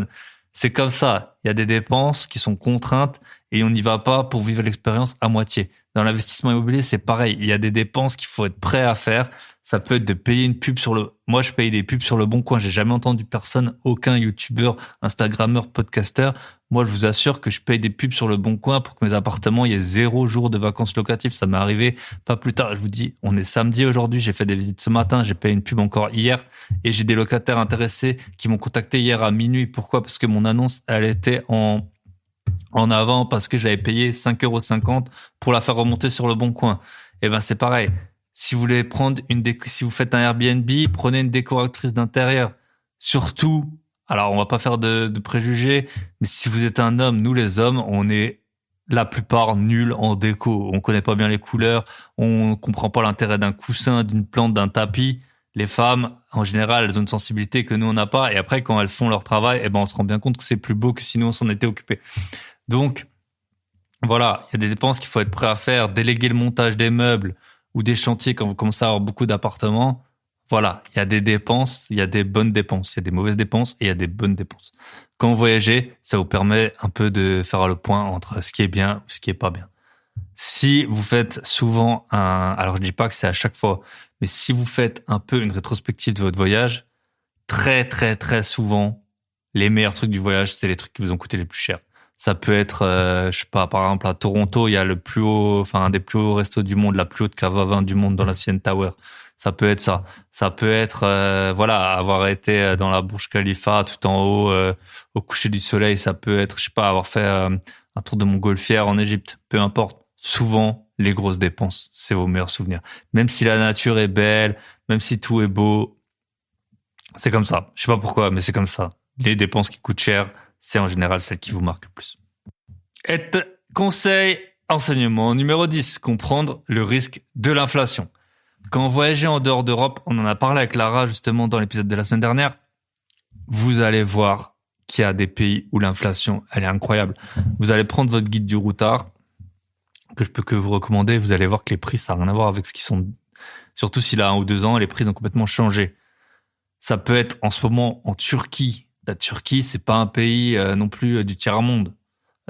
C'est comme ça. Il y a des dépenses qui sont contraintes et on n'y va pas pour vivre l'expérience à moitié. Dans l'investissement immobilier, c'est pareil. Il y a des dépenses qu'il faut être prêt à faire. Ça peut être de payer une pub moi, je paye des pubs sur le Bon Coin. J'ai jamais entendu personne, aucun youtubeur, instagrammeur, podcasteur. Moi, je vous assure que je paye des pubs sur le Bon Coin pour que mes appartements, il y ait 0 jour de vacances locatives. Ça m'est arrivé pas plus tard. Je vous dis, on est samedi aujourd'hui. J'ai fait des visites ce matin. J'ai payé une pub encore hier et j'ai des locataires intéressés qui m'ont contacté hier à minuit. Pourquoi? Parce que mon annonce, elle était en avant parce que j'avais payé 5,50 € pour la faire remonter sur le Bon Coin. Eh ben, c'est pareil. Si vous voulez prendre si vous faites un Airbnb, prenez une décoratrice d'intérieur. Surtout, alors on va pas faire de préjugés, mais si vous êtes un homme, nous les hommes, on est la plupart nuls en déco. On connaît pas bien les couleurs, on comprend pas l'intérêt d'un coussin, d'une plante, d'un tapis. Les femmes, en général, elles ont une sensibilité que nous on n'a pas. Et après, quand elles font leur travail, on se rend bien compte que c'est plus beau que si nous on s'en était occupé. Donc voilà, il y a des dépenses qu'il faut être prêt à faire. Déléguer le montage des meubles ou des chantiers quand vous commencez à avoir beaucoup d'appartements. Voilà, il y a des dépenses, il y a des bonnes dépenses, il y a des mauvaises dépenses et il y a des bonnes dépenses. Quand vous voyagez, ça vous permet un peu de faire le point entre ce qui est bien ou ce qui est pas bien. Si vous faites souvent alors je dis pas que c'est à chaque fois, mais si vous faites un peu une rétrospective de votre voyage, très très très souvent, les meilleurs trucs du voyage, c'est les trucs qui vous ont coûté les plus cher. Ça peut être, je sais pas, par exemple à Toronto, il y a le plus haut, un des plus hauts restos du monde, la plus haute cave à vin du monde dans la CN Tower. Ça peut être ça. Ça peut être, avoir été dans la Burj Khalifa tout en haut, au coucher du soleil. Ça peut être, je sais pas, avoir fait un tour de montgolfière en Égypte. Peu importe. Souvent, les grosses dépenses, c'est vos meilleurs souvenirs. Même si la nature est belle, même si tout est beau, c'est comme ça. Je sais pas pourquoi, mais c'est comme ça. Les dépenses qui coûtent cher, c'est en général celles qui vous marquent le plus. Et conseil, enseignement numéro 10, comprendre le risque de l'inflation. Quand vous voyagez en dehors d'Europe, on en a parlé avec Lara justement dans l'épisode de la semaine dernière, vous allez voir qu'il y a des pays où l'inflation, elle est incroyable. Vous allez prendre votre guide du routard, que je peux que vous recommander, vous allez voir que les prix, ça n'a rien à voir avec ce qu'ils sont. Surtout s'il a 1 ou 2 ans, les prix ont complètement changé. Ça peut être en ce moment en Turquie. La Turquie, c'est pas un pays non plus du tiers-monde.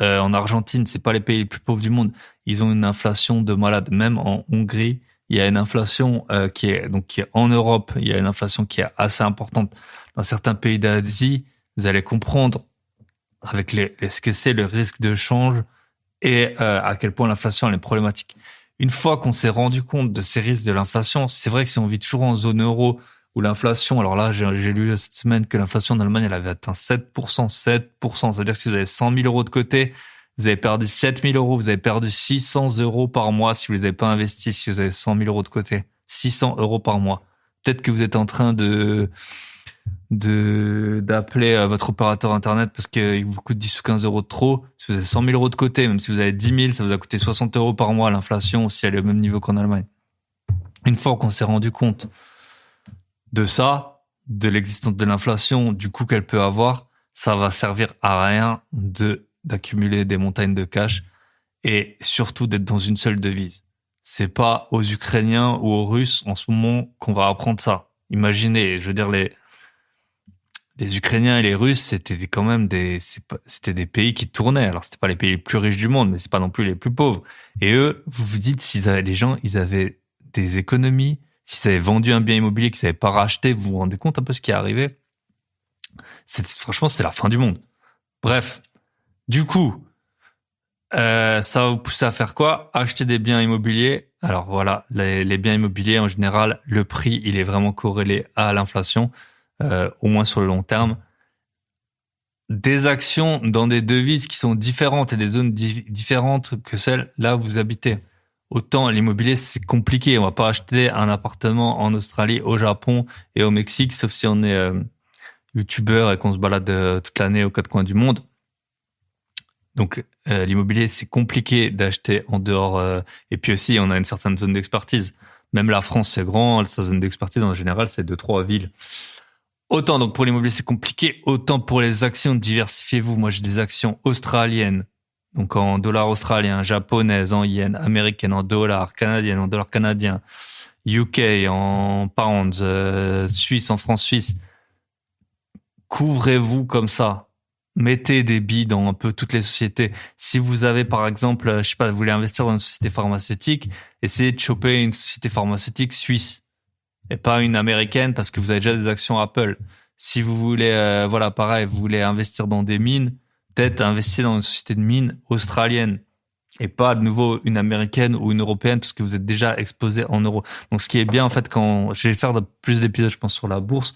En Argentine, c'est pas les pays les plus pauvres du monde. Ils ont une inflation de malade. Même en Hongrie, il y a une inflation qui est en Europe. Il y a une inflation qui est assez importante. Dans certains pays d'Asie, vous allez comprendre avec ce que c'est le risque de change et à quel point l'inflation elle est problématique. Une fois qu'on s'est rendu compte de ces risques de l'inflation, c'est vrai que si on vit toujours en zone euro où l'inflation, alors là, j'ai lu cette semaine que l'inflation en Allemagne, elle avait atteint 7%. C'est-à-dire que si vous avez 100 000 euros de côté, vous avez perdu 7 000 euros, vous avez perdu 600 euros par mois si vous les avez pas investis, si vous avez 100 000 euros de côté. 600 euros par mois. Peut-être que vous êtes en train d'appeler votre opérateur internet parce qu'il vous coûte 10 ou 15 euros de trop. Si vous avez 100 000 euros de côté, même si vous avez 10 000, ça vous a coûté 60 euros par mois l'inflation si elle est au même niveau qu'en Allemagne. Une fois qu'on s'est rendu compte de ça, de l'existence de l'inflation, du coût qu'elle peut avoir, ça va servir à rien d'accumuler des montagnes de cash et surtout d'être dans une seule devise. C'est pas aux Ukrainiens ou aux Russes en ce moment qu'on va apprendre ça. Imaginez, je veux dire les Ukrainiens et les Russes, c'était quand même c'était des pays qui tournaient. Alors c'était pas les pays les plus riches du monde, mais c'est pas non plus les plus pauvres. Et eux, vous vous dites ils avaient des économies, s'ils avaient vendu un bien immobilier qu'ils n'avaient pas racheté, vous vous rendez compte un peu ce qui est arrivé? Franchement, c'est la fin du monde. Bref. Du coup, ça va vous pousser à faire quoi? Acheter des biens immobiliers. Alors voilà, les biens immobiliers, en général, le prix, il est vraiment corrélé à l'inflation, au moins sur le long terme. Des actions dans des devises qui sont différentes et des zones différentes que celles là où vous habitez. Autant l'immobilier, c'est compliqué. On va pas acheter un appartement en Australie, au Japon et au Mexique, sauf si on est youtubeur et qu'on se balade toute l'année aux 4 coins du monde. Donc l'immobilier, c'est compliqué d'acheter en dehors. Et puis aussi, on a une certaine zone d'expertise. Même la France, c'est grand. Sa zone d'expertise, en général, c'est 2-3 villes. Autant donc pour l'immobilier, c'est compliqué. Autant pour les actions, diversifiez-vous. Moi, j'ai des actions australiennes. Donc en dollars australiens, japonaises, en yens, américaines, en dollars, canadiennes, en dollars canadiens, UK, en pounds, Suisse, en francs suisses. Couvrez-vous comme ça. Mettez des billes dans un peu toutes les sociétés. Si vous avez, par exemple, je sais pas, vous voulez investir dans une société pharmaceutique, essayez de choper une société pharmaceutique suisse et pas une américaine parce que vous avez déjà des actions Apple. Si vous voulez, pareil, vous voulez investir dans des mines, peut-être investir dans une société de mines australienne et pas de nouveau une américaine ou une européenne parce que vous êtes déjà exposé en euros. Donc ce qui est bien en fait quand je vais faire plus d'épisodes je pense sur la bourse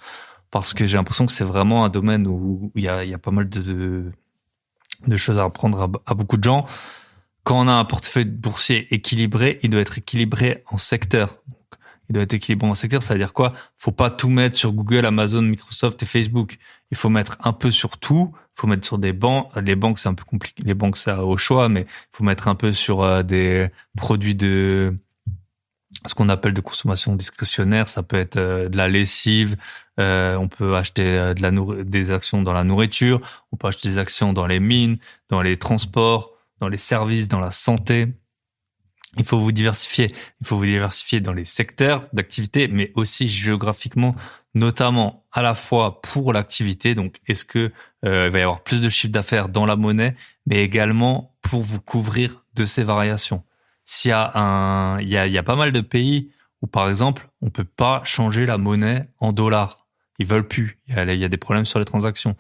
parce que j'ai l'impression que c'est vraiment un domaine où il y a pas mal de choses à apprendre à beaucoup de gens. Quand on a un portefeuille boursier équilibré, il doit être équilibré en secteurs. Donc, il doit être équilibré en secteur. Ça veut dire quoi? Faut pas tout mettre sur Google, Amazon, Microsoft et Facebook. Il faut mettre un peu sur tout. Il faut mettre sur des banques. Les banques, c'est un peu compliqué. Les banques, ça au choix, mais il faut mettre un peu sur des produits de ce qu'on appelle de consommation discrétionnaire. Ça peut être de la lessive. On peut acheter des actions dans la nourriture. On peut acheter des actions dans les mines, dans les transports, dans les services, dans la santé. Il faut vous diversifier. Il faut vous diversifier dans les secteurs d'activité, mais aussi géographiquement, notamment à la fois pour l'activité. Donc, est-ce que il va y avoir plus de chiffre d'affaires dans la monnaie, mais également pour vous couvrir de ces variations. S'il y a il y a pas mal de pays où, par exemple, on peut pas changer la monnaie en dollars. Ils veulent plus. Il y a des problèmes sur les transactions.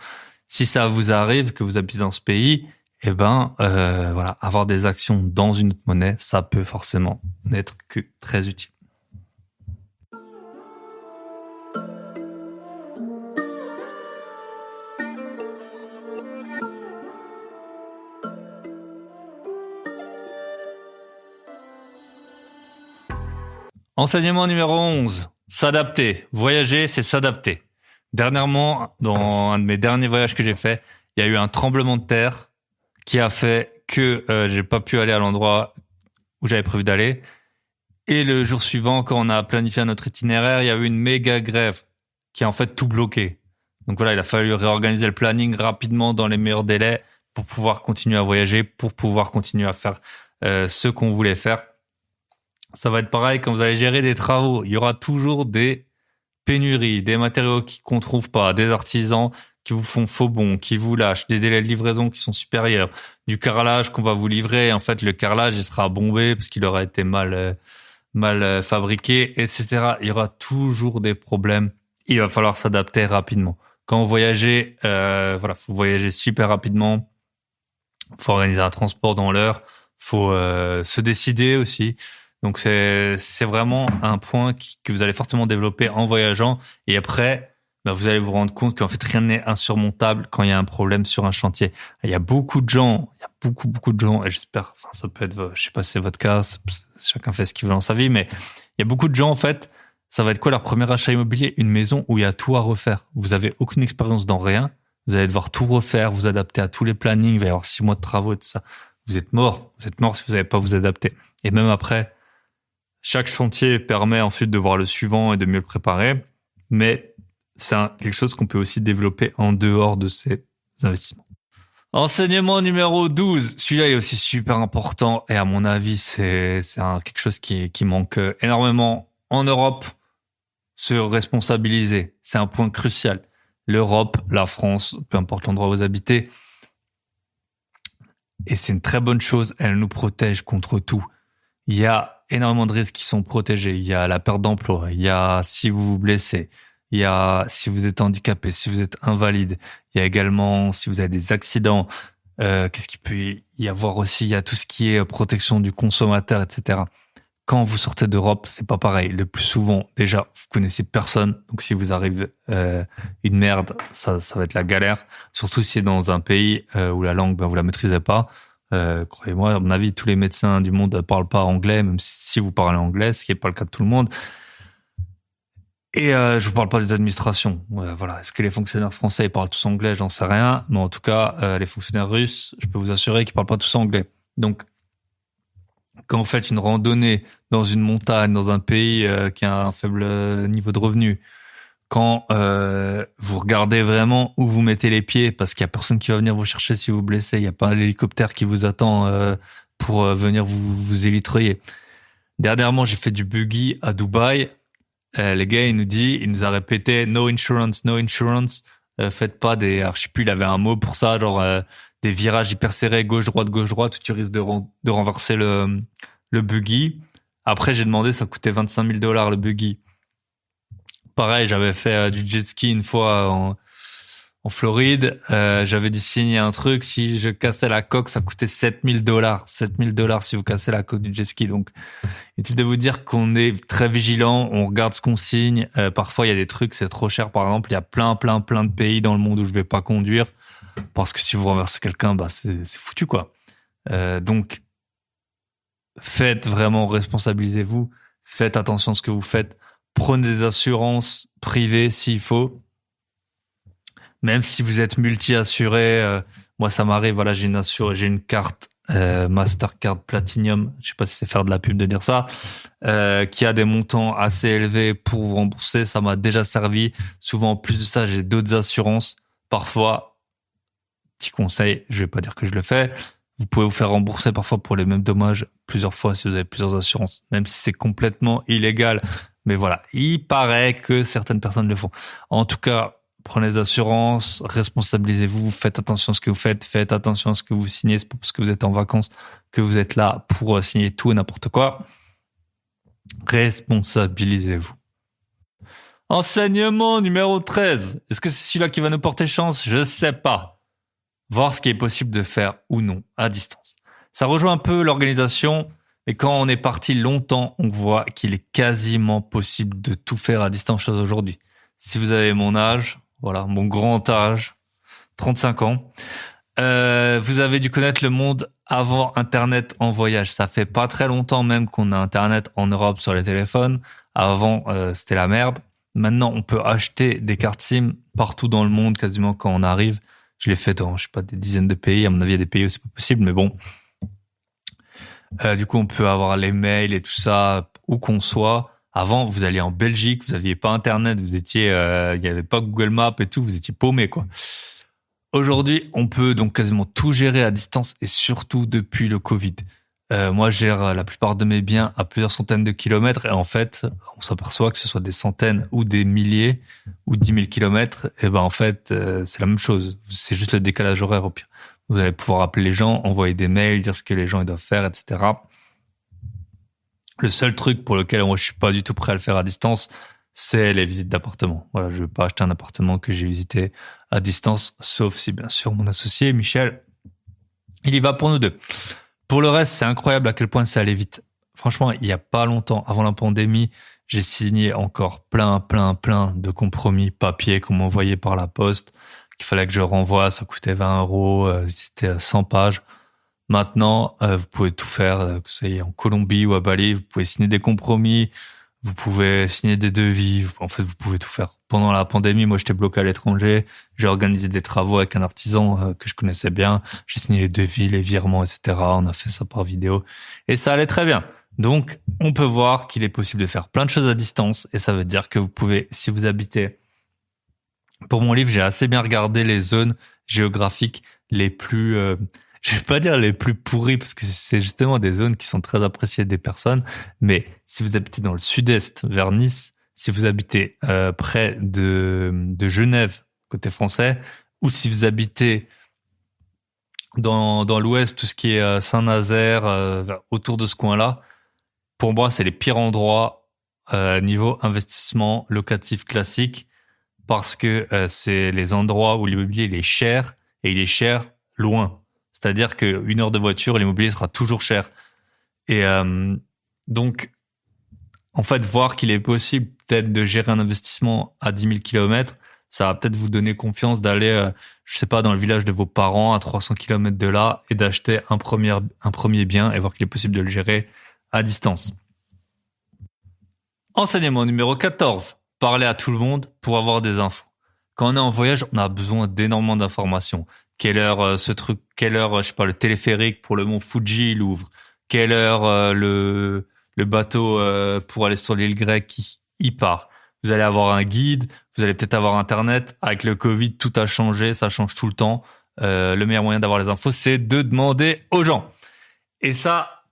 Si ça vous arrive, que vous habitez dans ce pays, voilà, avoir des actions dans une autre monnaie, ça peut forcément n'être que très utile. Enseignement numéro 11. S'adapter. Voyager, c'est s'adapter. Dernièrement, dans un de mes derniers voyages que j'ai fait, il y a eu un tremblement de terre qui a fait que j'ai pas pu aller à l'endroit où j'avais prévu d'aller. Et le jour suivant, quand on a planifié notre itinéraire, il y a eu une méga grève qui a en fait tout bloqué. Donc voilà, il a fallu réorganiser le planning rapidement dans les meilleurs délais pour pouvoir continuer à voyager, pour pouvoir continuer à faire ce qu'on voulait faire. Ça va être pareil quand vous allez gérer des travaux. Il y aura toujours des pénuries, des matériaux qu'on trouve pas, des artisans qui vous font faux bons, qui vous lâchent, des délais de livraison qui sont supérieurs, du carrelage qu'on va vous livrer. En fait, le carrelage, il sera bombé parce qu'il aura été mal fabriqué, etc. Il y aura toujours des problèmes. Il va falloir s'adapter rapidement. Quand vous voyagez, faut voyager super rapidement. Faut organiser un transport dans l'heure. Faut se décider aussi. Donc c'est vraiment un point que vous allez fortement développer en voyageant. Et après, vous allez vous rendre compte qu'en fait rien n'est insurmontable quand il y a un problème sur un chantier. Il y a beaucoup de gens, beaucoup de gens, et j'espère, ça peut être, je sais pas si c'est votre cas, chacun fait ce qu'il veut dans sa vie, mais il y a beaucoup de gens en fait. Ça va être quoi leur premier achat immobilier? Une maison où il y a tout à refaire. Vous avez aucune expérience dans rien. Vous allez devoir tout refaire, vous adapter à tous les plannings. Il va y avoir 6 mois de travaux et tout ça. Vous êtes mort si vous n'avez pas vous adapter. Et même après. Chaque chantier permet ensuite de voir le suivant et de mieux le préparer, mais c'est quelque chose qu'on peut aussi développer en dehors de ces investissements. Enseignement numéro 12. Celui-là est aussi super important et à mon avis, c'est quelque chose qui manque énormément en Europe. Se responsabiliser. C'est un point crucial. L'Europe, la France, peu importe l'endroit où vous habitez. Et c'est une très bonne chose. Elle nous protège contre tout. Il y a énormément de risques qui sont protégés. Il y a la perte d'emploi. Il y a si vous vous blessez. Il y a si vous êtes handicapé, si vous êtes invalide. Il y a également si vous avez des accidents. Qu'est-ce qu'il peut y avoir aussi? Il y a tout ce qui est protection du consommateur, etc. Quand vous sortez d'Europe, c'est pas pareil. Le plus souvent, déjà, vous connaissez personne. Donc si vous arrive une merde, ça va être la galère. Surtout si c'est dans un pays où la langue, vous la maîtrisez pas. Croyez-moi, à mon avis, tous les médecins du monde parlent pas anglais, même si vous parlez anglais, ce qui est pas le cas de tout le monde. Et je vous parle pas des administrations. Voilà, est-ce que les fonctionnaires français ils parlent tous anglais? J'en sais rien, mais en tout cas, les fonctionnaires russes, je peux vous assurer qu'ils parlent pas tous anglais. Donc, quand vous faites une randonnée dans une montagne, dans un pays qui a un faible niveau de revenu, quand vous regardez vraiment où vous mettez les pieds, parce qu'il y a personne qui va venir vous chercher si vous vous blessez, il y a pas un hélicoptère qui vous attend pour venir vous élitreiller. Dernièrement, j'ai fait du buggy à Dubaï. Les gars, il nous a répété no insurance, faites pas alors je sais plus, il avait un mot pour ça, genre des virages hyper serrés, gauche droite, où tu risques de renverser le buggy. Après, j'ai demandé, ça coûtait $25 000 le buggy. Pareil, j'avais fait du jet ski une fois en Floride. J'avais dû signer un truc. Si je cassais la coque, ça coûtait $7 000. $7 000 si vous cassez la coque du jet ski. Donc, inutile de vous dire qu'on est très vigilant. On regarde ce qu'on signe. Parfois, il y a des trucs, c'est trop cher. Par exemple, il y a plein de pays dans le monde où je vais pas conduire. Parce que si vous renversez quelqu'un, c'est foutu, quoi. Donc, responsabilisez-vous. Faites attention à ce que vous faites. Prenez des assurances privées s'il faut. Même si vous êtes multi-assuré, moi ça m'arrive, voilà, j'ai une carte Mastercard Platinum, je sais pas si c'est faire de la pub de dire ça, qui a des montants assez élevés pour vous rembourser, ça m'a déjà servi. Souvent en plus de ça, j'ai d'autres assurances. Parfois, petit conseil, je vais pas dire que je le fais, vous pouvez vous faire rembourser parfois pour les mêmes dommages plusieurs fois si vous avez plusieurs assurances, même si c'est complètement illégal. Mais voilà, il paraît que certaines personnes le font. En tout cas, prenez des assurances, responsabilisez-vous, faites attention à ce que vous faites attention à ce que vous signez. C'est pas parce que vous êtes en vacances que vous êtes là pour signer tout et n'importe quoi. Responsabilisez-vous. Enseignement numéro 13. Est-ce que c'est celui-là qui va nous porter chance? Je sais pas. Voir ce qui est possible de faire ou non à distance. Ça rejoint un peu l'organisation, mais quand on est parti longtemps, on voit qu'il est quasiment possible de tout faire à distance aujourd'hui. Si vous avez mon âge, voilà, mon grand âge, 35 ans, vous avez dû connaître le monde avant Internet en voyage. Ça fait pas très longtemps même qu'on a Internet en Europe sur les téléphones. Avant, c'était la merde. Maintenant, on peut acheter des cartes SIM partout dans le monde, quasiment quand on arrive. Je l'ai fait dans, je sais pas, des dizaines de pays. À mon avis, il y a des pays où c'est pas possible, mais bon. Du coup, on peut avoir les mails et tout ça où qu'on soit. Avant, vous alliez en Belgique, vous aviez pas Internet, vous étiez, il y avait pas Google Maps et tout, vous étiez paumé, quoi. Aujourd'hui, on peut donc quasiment tout gérer à distance et surtout depuis le Covid. Moi, je gère la plupart de mes biens à plusieurs centaines de kilomètres et en fait, on s'aperçoit que ce soit des centaines ou des milliers ou 10 000 kilomètres, et ben en fait, c'est la même chose. C'est juste le décalage horaire au pire. Vous allez pouvoir appeler les gens, envoyer des mails, dire ce que les gens ils doivent faire, etc. Le seul truc pour lequel moi je suis pas du tout prêt à le faire à distance, c'est les visites d'appartements. Voilà, je vais pas acheter un appartement que j'ai visité à distance, sauf si bien sûr mon associé Michel, il y va pour nous deux. Pour le reste, c'est incroyable à quel point ça allait vite. Franchement, il y a pas longtemps, avant la pandémie, j'ai signé encore plein de compromis papier qu'on m'envoyait par la poste, qu'il fallait que je renvoie, ça coûtait 20 €, c'était 100 pages. Maintenant, vous pouvez tout faire, que ce soit en Colombie ou à Bali, vous pouvez signer des compromis, vous pouvez signer des devis, en fait, vous pouvez tout faire. Pendant la pandémie, moi, j'étais bloqué à l'étranger, j'ai organisé des travaux avec un artisan que je connaissais bien, j'ai signé les devis, les virements, etc. On a fait ça par vidéo et ça allait très bien. Donc, on peut voir qu'il est possible de faire plein de choses à distance et ça veut dire que vous pouvez, si vous habitez... Pour mon livre, j'ai assez bien regardé les zones géographiques les plus... je vais pas dire les plus pourries parce que c'est justement des zones qui sont très appréciées des personnes. Mais si vous habitez dans le sud-est, vers Nice, si vous habitez près de Genève, côté français, ou si vous habitez dans l'ouest, tout ce qui est Saint-Nazaire, autour de ce coin-là, pour moi, c'est les pires endroits niveau investissement locatif classique parce que c'est les endroits où l'immobilier il est cher et il est cher loin. C'est-à-dire qu'une heure de voiture, l'immobilier sera toujours cher. Et donc, en fait, voir qu'il est possible peut-être de gérer un investissement à 10 000 kilomètres, ça va peut-être vous donner confiance d'aller, je sais pas, dans le village de vos parents à 300 kilomètres de là et d'acheter un premier bien et voir qu'il est possible de le gérer à distance. Enseignement numéro 14. Parler à tout le monde pour avoir des infos. Quand on est en voyage, on a besoin d'énormément d'informations. Quelle heure je sais pas, le téléphérique pour le mont Fuji il ouvre. Quelle heure le bateau pour aller sur l'île grecque il part. Vous allez avoir un guide, vous allez peut-être avoir Internet. Avec le Covid, tout a changé, ça change tout le temps. Le meilleur moyen d'avoir les infos, c'est de demander aux gens. Et ça,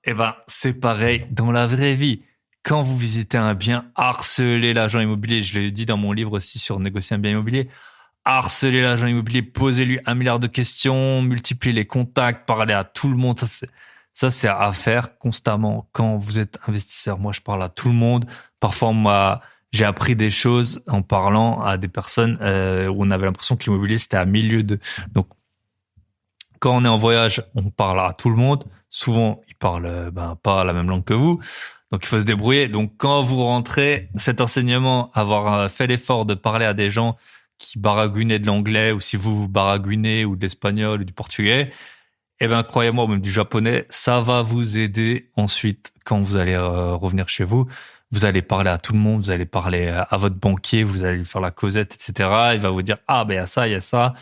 c'est pareil dans la vraie vie. Quand vous visitez un bien, harcelez l'agent immobilier. Je l'ai dit dans mon livre aussi sur négocier un bien immobilier. Harcelez l'agent immobilier, posez-lui 1 milliard de questions, multipliez les contacts, parlez à tout le monde. Ça, c'est à faire constamment quand vous êtes investisseur. Moi, je parle à tout le monde. Parfois, j'ai appris des choses en parlant à des personnes où on avait l'impression que l'immobilier, c'était à milieu de... Donc, quand on est en voyage, on parle à tout le monde. Souvent, ils parlent pas la même langue que vous. Donc, il faut se débrouiller. Donc, quand vous rentrez, cet enseignement, avoir fait l'effort de parler à des gens qui baragouinaient de l'anglais, ou si vous baragouinez ou de l'espagnol ou du portugais, croyez-moi, ou même du japonais, ça va vous aider ensuite quand vous allez revenir chez vous. Vous allez parler à tout le monde, vous allez parler à votre banquier, vous allez lui faire la causette, etc. Il va vous dire, ah, ben, il y a ça.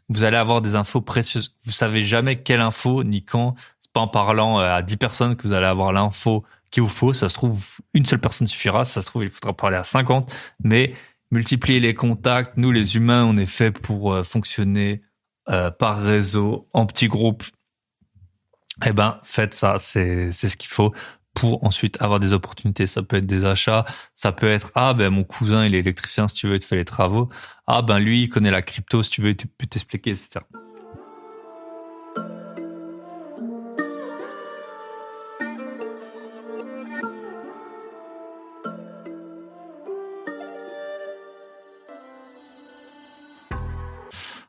Vous allez avoir des infos précieuses. Vous savez jamais quelle info, ni quand. C'est pas en parlant à 10 personnes que vous allez avoir l'info qu'il vous faut. Ça se trouve, une seule personne suffira. Ça se trouve, il faudra parler à 50. Mais multiplier les contacts. Nous, les humains, on est fait pour fonctionner par réseau, en petits groupes. Eh ben, faites ça. C'est ce qu'il faut pour ensuite avoir des opportunités. Ça peut être des achats, ça peut être mon cousin il est électricien, si tu veux il te fait les travaux. Lui il connaît la crypto, si tu veux il peut t'expliquer, etc.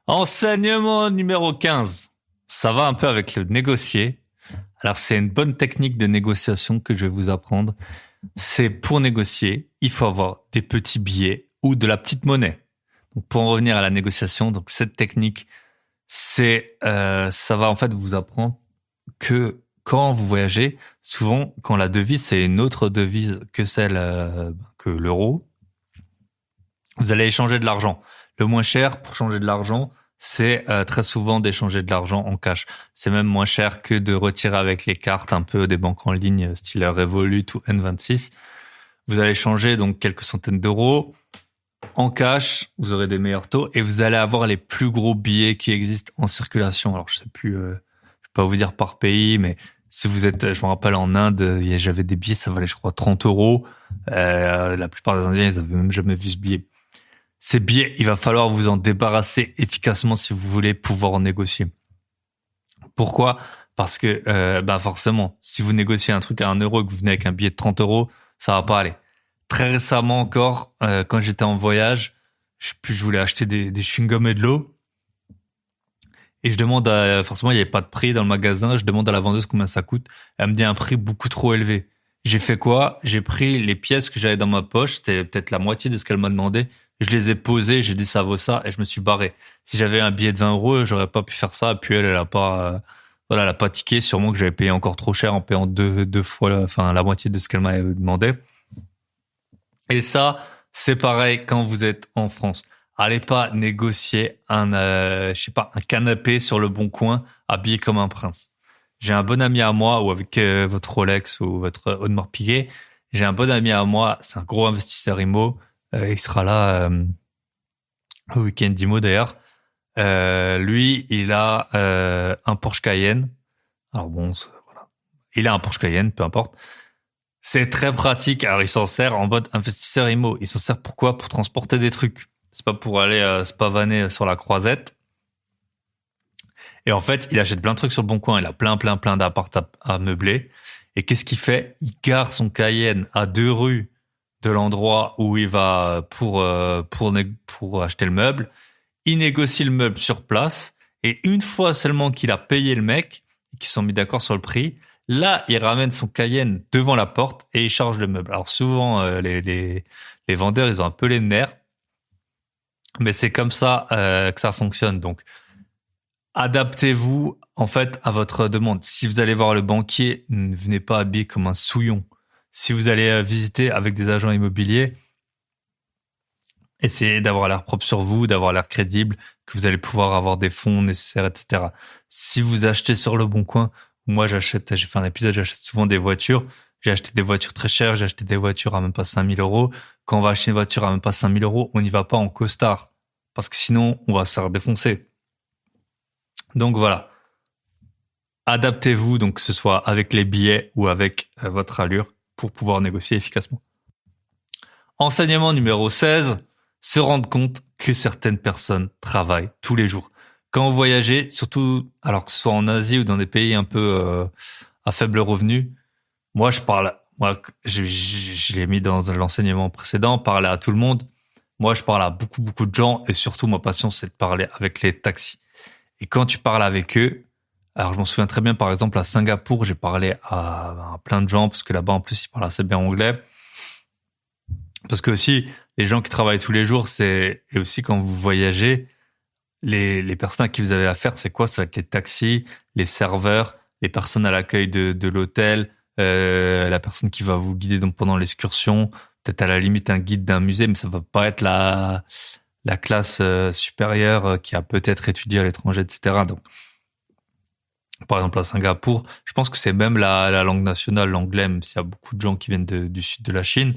Enseignement numéro 15. Ça va un peu avec le négocier. Alors, c'est une bonne technique de négociation que je vais vous apprendre. C'est pour négocier, il faut avoir des petits billets ou de la petite monnaie. Donc, pour en revenir à la négociation, donc cette technique, ça va en fait vous apprendre que quand vous voyagez, souvent, quand la devise, c'est une autre devise que celle que l'euro, vous allez échanger de l'argent. Le moins cher pour changer de l'argent, c'est très souvent d'échanger de l'argent en cash. C'est même moins cher que de retirer avec les cartes un peu des banques en ligne, style Revolut ou N26. Vous allez changer donc quelques centaines d'euros en cash, vous aurez des meilleurs taux et vous allez avoir les plus gros billets qui existent en circulation. Alors je sais plus, je vais pas vous dire par pays, mais si vous êtes, je me rappelle en Inde, j'avais des billets, ça valait je crois 30 euros. La plupart des Indiens, ils avaient même jamais vu ce billet. Ces billets, il va falloir vous en débarrasser efficacement si vous voulez pouvoir en négocier. Pourquoi ? Parce que forcément, si vous négociez un truc à 1 euro et que vous venez avec un billet de 30 euros, ça va pas aller. Très récemment encore, quand j'étais en voyage, je voulais acheter des chewing-gums et de l'eau. Et je demande forcément, il n'y avait pas de prix dans le magasin. Je demande à la vendeuse combien ça coûte. Elle me dit un prix beaucoup trop élevé. J'ai fait quoi ? J'ai pris les pièces que j'avais dans ma poche. C'était peut-être la moitié de ce qu'elle m'a demandé. Je les ai posées, j'ai dit ça vaut ça et je me suis barré. Si j'avais un billet de 20 euros, j'aurais pas pu faire ça. Et puis elle a pas, elle a pas tiqué. Sûrement que j'avais payé encore trop cher en payant deux fois, la moitié de ce qu'elle m'avait demandé. Et ça, c'est pareil quand vous êtes en France. Allez pas négocier un canapé sur le Bon Coin habillé comme un prince. J'ai un bon ami à moi, ou avec votre Rolex ou votre Audemars Piguet, j'ai un bon ami à moi, c'est un gros investisseur IMO. Il sera là au week-end d'IMO d'ailleurs. Lui, il a un Porsche Cayenne. Alors bon, voilà. Il a un Porsche Cayenne, peu importe. C'est très pratique. Alors il s'en sert en mode investisseur IMO. Il s'en sert pourquoi ? Pour transporter des trucs. C'est pas pour aller se pavaner sur la croisette. Et en fait, il achète plein de trucs sur le Bon Coin. Il a plein d'appart à meubler. Et qu'est-ce qu'il fait ? Il gare son Cayenne à 2 rues de l'endroit où il va pour acheter le meuble. Il négocie le meuble sur place. Et une fois seulement qu'il a payé le mec, et qu'ils sont mis d'accord sur le prix, là, il ramène son Cayenne devant la porte et il charge le meuble. Alors souvent, les vendeurs, ils ont un peu les nerfs. Mais c'est comme ça que ça fonctionne. Donc, adaptez-vous en fait à votre demande. Si vous allez voir le banquier, ne venez pas habillé comme un souillon. Si vous allez visiter avec des agents immobiliers, essayez d'avoir l'air propre sur vous, d'avoir l'air crédible, que vous allez pouvoir avoir des fonds nécessaires, etc. Si vous achetez sur le Bon Coin, moi j'ai fait un épisode, j'achète souvent des voitures. J'ai acheté des voitures très chères, j'ai acheté des voitures à même pas 5 000 euros. Quand on va acheter une voiture à même pas 5 000 euros, on n'y va pas en costard. Parce que sinon, on va se faire défoncer. Donc voilà. Adaptez-vous, donc que ce soit avec les billets ou avec votre allure pour pouvoir négocier efficacement. Enseignement numéro 16, se rendre compte que certaines personnes travaillent tous les jours. Quand vous voyagez, surtout alors que ce soit en Asie ou dans des pays un peu à faible revenu, moi je l'ai mis dans l'enseignement précédent, parler à tout le monde. Moi, je parle à beaucoup de gens et surtout, ma passion, c'est de parler avec les taxis. Et quand tu parles avec eux, alors je m'en souviens très bien, par exemple, à Singapour, j'ai parlé à plein de gens parce que là-bas, en plus, ils parlent assez bien anglais. Parce que aussi, les gens qui travaillent tous les jours, et aussi quand vous voyagez, les personnes à qui vous avez affaire, c'est quoi ? Ça va être les taxis, les serveurs, les personnes à l'accueil de l'hôtel, la personne qui va vous guider donc pendant l'excursion, peut-être à la limite un guide d'un musée, mais ça va pas être la classe supérieure qui a peut-être étudié à l'étranger, etc. Donc, par exemple à Singapour, je pense que c'est même la langue nationale, l'anglais, même s'il y a beaucoup de gens qui viennent du sud de la Chine.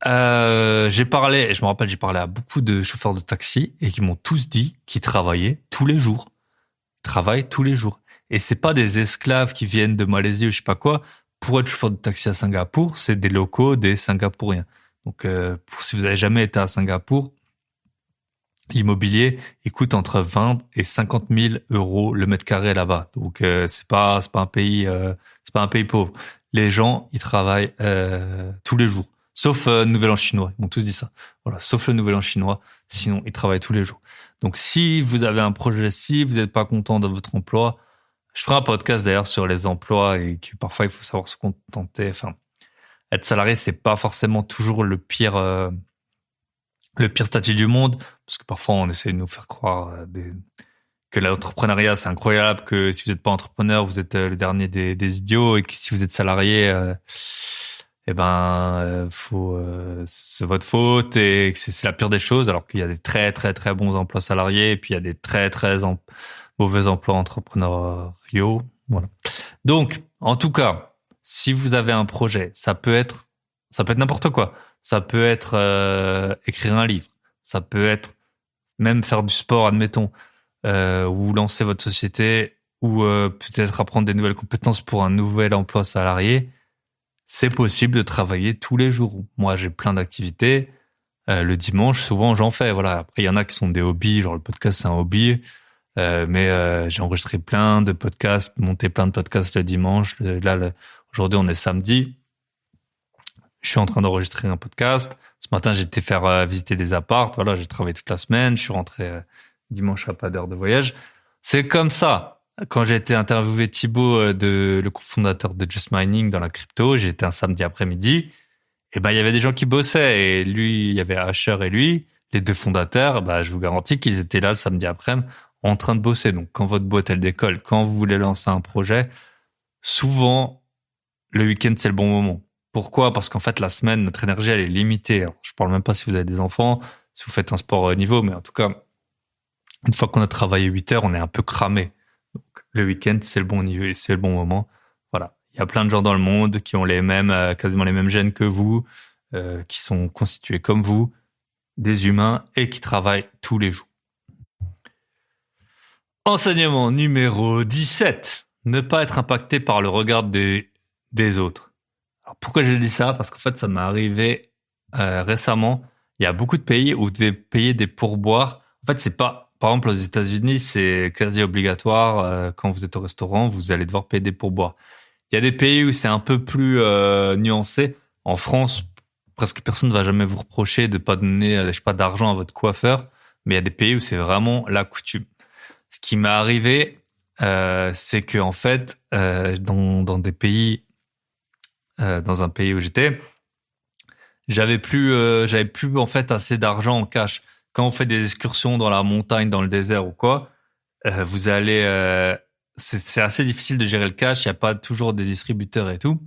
J'ai parlé à beaucoup de chauffeurs de taxi et qui m'ont tous dit qu'ils travaillaient tous les jours. Ils travaillent tous les jours. Et c'est pas des esclaves qui viennent de Malaisie ou je sais pas quoi. Pour être chauffeur de taxi à Singapour, c'est des locaux, des Singapouriens. Donc, si vous avez jamais été à Singapour, l'immobilier, il coûte entre 20 et 50 000 euros le mètre carré là-bas. Donc, c'est pas un pays pauvre. Les gens, ils travaillent, tous les jours. Sauf Nouvel An chinois. Ils m'ont tous dit ça. Voilà. Sauf le Nouvel An chinois. Sinon, ils travaillent tous les jours. Donc, si vous avez un projet, si vous n'êtes pas content de votre emploi, je ferai un podcast d'ailleurs sur les emplois et que parfois il faut savoir se contenter. Enfin, être salarié, c'est pas forcément toujours le pire statut du monde, parce que parfois on essaie de nous faire croire que l'entrepreneuriat c'est incroyable, que si vous n'êtes pas entrepreneur, vous êtes le dernier des idiots, et que si vous êtes salarié, c'est votre faute et que c'est la pire des choses, alors qu'il y a des très très très bons emplois salariés et puis il y a des très très mauvais emplois entrepreneuriaux. Voilà. Donc, en tout cas, si vous avez un projet, ça peut être n'importe quoi. Ça peut être écrire un livre. Ça peut être même faire du sport, admettons, ou lancer votre société, ou peut-être apprendre des nouvelles compétences pour un nouvel emploi salarié. C'est possible de travailler tous les jours. Moi, j'ai plein d'activités. Le dimanche, souvent, j'en fais. Voilà. Après, il y en a qui sont des hobbies. Genre, le podcast, c'est un hobby. Mais j'ai enregistré plein de podcasts, monté plein de podcasts le dimanche. Aujourd'hui, on est samedi. Je suis en train d'enregistrer un podcast. Ce matin, j'ai été faire visiter des apparts. Voilà, j'ai travaillé toute la semaine. Je suis rentré dimanche à pas d'heure de voyage. C'est comme ça. Quand j'ai été interviewé Thibaut, le cofondateur de Just Mining dans la crypto, j'ai été un samedi après-midi. Et ben, il y avait des gens qui bossaient. Et lui, il y avait Asher et lui, les deux fondateurs. Bah, je vous garantis qu'ils étaient là le samedi après-midi en train de bosser. Donc, quand votre boîte, elle décolle, quand vous voulez lancer un projet, souvent, le week-end, c'est le bon moment. Pourquoi? Parce qu'en fait, la semaine, notre énergie, elle est limitée. Alors, je parle même pas si vous avez des enfants, si vous faites un sport haut niveau, mais en tout cas, une fois qu'on a travaillé 8 heures, on est un peu cramé. Donc, le week-end, c'est le bon niveau et c'est le bon moment. Voilà. Il y a plein de gens dans le monde qui ont quasiment les mêmes gènes que vous, qui sont constitués comme vous, des humains et qui travaillent tous les jours. Enseignement numéro 17. Ne pas être impacté par le regard des autres. Alors pourquoi j'ai dit ça? Parce qu'en fait, ça m'est arrivé récemment. Il y a beaucoup de pays où vous devez payer des pourboires. En fait, c'est pas... Par exemple, aux États-Unis, c'est quasi obligatoire. Quand vous êtes au restaurant, vous allez devoir payer des pourboires. Il y a des pays où c'est un peu plus nuancé. En France, presque personne ne va jamais vous reprocher de pas donner, je sais pas, d'argent à votre coiffeur. Mais il y a des pays où c'est vraiment la coutume. Ce qui m'est arrivé, c'est que en fait, dans des pays, dans un pays où j'étais, j'avais plus en fait assez d'argent en cash. Quand on fait des excursions dans la montagne, dans le désert ou quoi, vous allez, c'est assez difficile de gérer le cash. Il y a pas toujours des distributeurs et tout.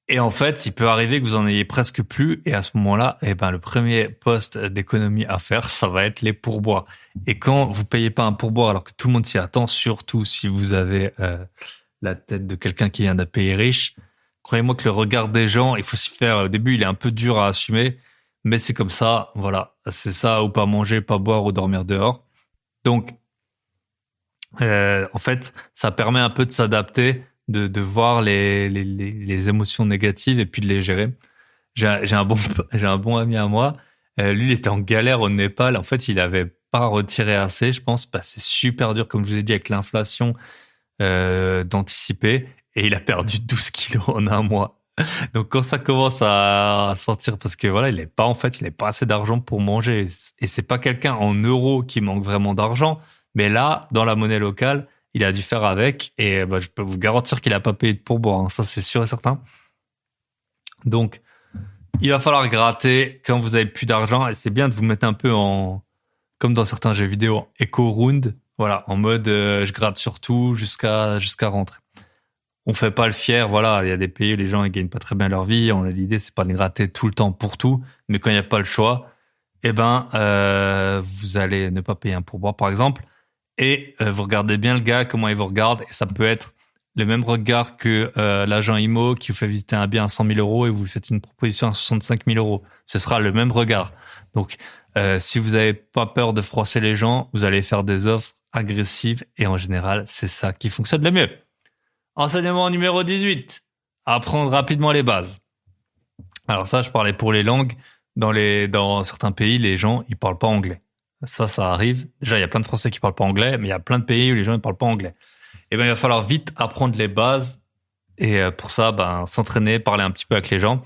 Et en fait, il peut arriver que vous en ayez presque plus. Et à ce moment-là, le premier poste d'économie à faire, ça va être les pourboires. Et quand vous payez pas un pourboire alors que tout le monde s'y attend, surtout si vous avez la tête de quelqu'un qui vient d'un pays riche, croyez-moi que le regard des gens, il faut s'y faire. Au début, il est un peu dur à assumer, mais c'est comme ça. Voilà, c'est ça, ou pas manger, pas boire ou dormir dehors. Donc, en fait, ça permet un peu de s'adapter, de voir les émotions négatives et puis de les gérer. J'ai un bon ami à moi. Lui, il était en galère au Népal. En fait, il avait pas retiré assez, je pense. Bah, c'est super dur, comme je vous ai dit, avec l'inflation, d'anticiper. Et il a perdu 12 kilos en un mois. Donc, quand ça commence à sortir, parce que voilà, il est pas assez d'argent pour manger. Et c'est pas quelqu'un en euros qui manque vraiment d'argent. Mais là, dans la monnaie locale, il a dû faire avec. Et je peux vous garantir qu'il a pas payé de pourboire. Hein. Ça, c'est sûr et certain. Donc, il va falloir gratter quand vous avez plus d'argent. Et c'est bien de vous mettre un peu comme dans certains jeux vidéo, en eco round. Voilà, en mode je gratte sur tout jusqu'à rentrer. on fait pas le fier. Voilà, il y a des pays où les gens ils gagnent pas très bien leur vie. L'idée c'est pas de gratter tout le temps pour tout, mais quand il y a pas le choix, vous allez ne pas payer un pourboire par exemple, et vous regardez bien le gars comment il vous regarde, et ça peut être le même regard que l'agent IMO qui vous fait visiter un bien à 100 000 euros et vous faites une proposition à 65 000 euros. Ce sera le même regard. Donc si vous avez pas peur de froisser les gens, vous allez faire des offres agressives, et en général c'est ça qui fonctionne le mieux. Enseignement numéro 18. Apprendre rapidement les bases. Alors ça, je parlais pour les langues. Dans certains pays, les gens, ils parlent pas anglais. Ça arrive. Déjà, il y a plein de Français qui parlent pas anglais, mais il y a plein de pays où les gens ne parlent pas anglais. Il va falloir vite apprendre les bases. Et pour ça, s'entraîner, parler un petit peu avec les gens.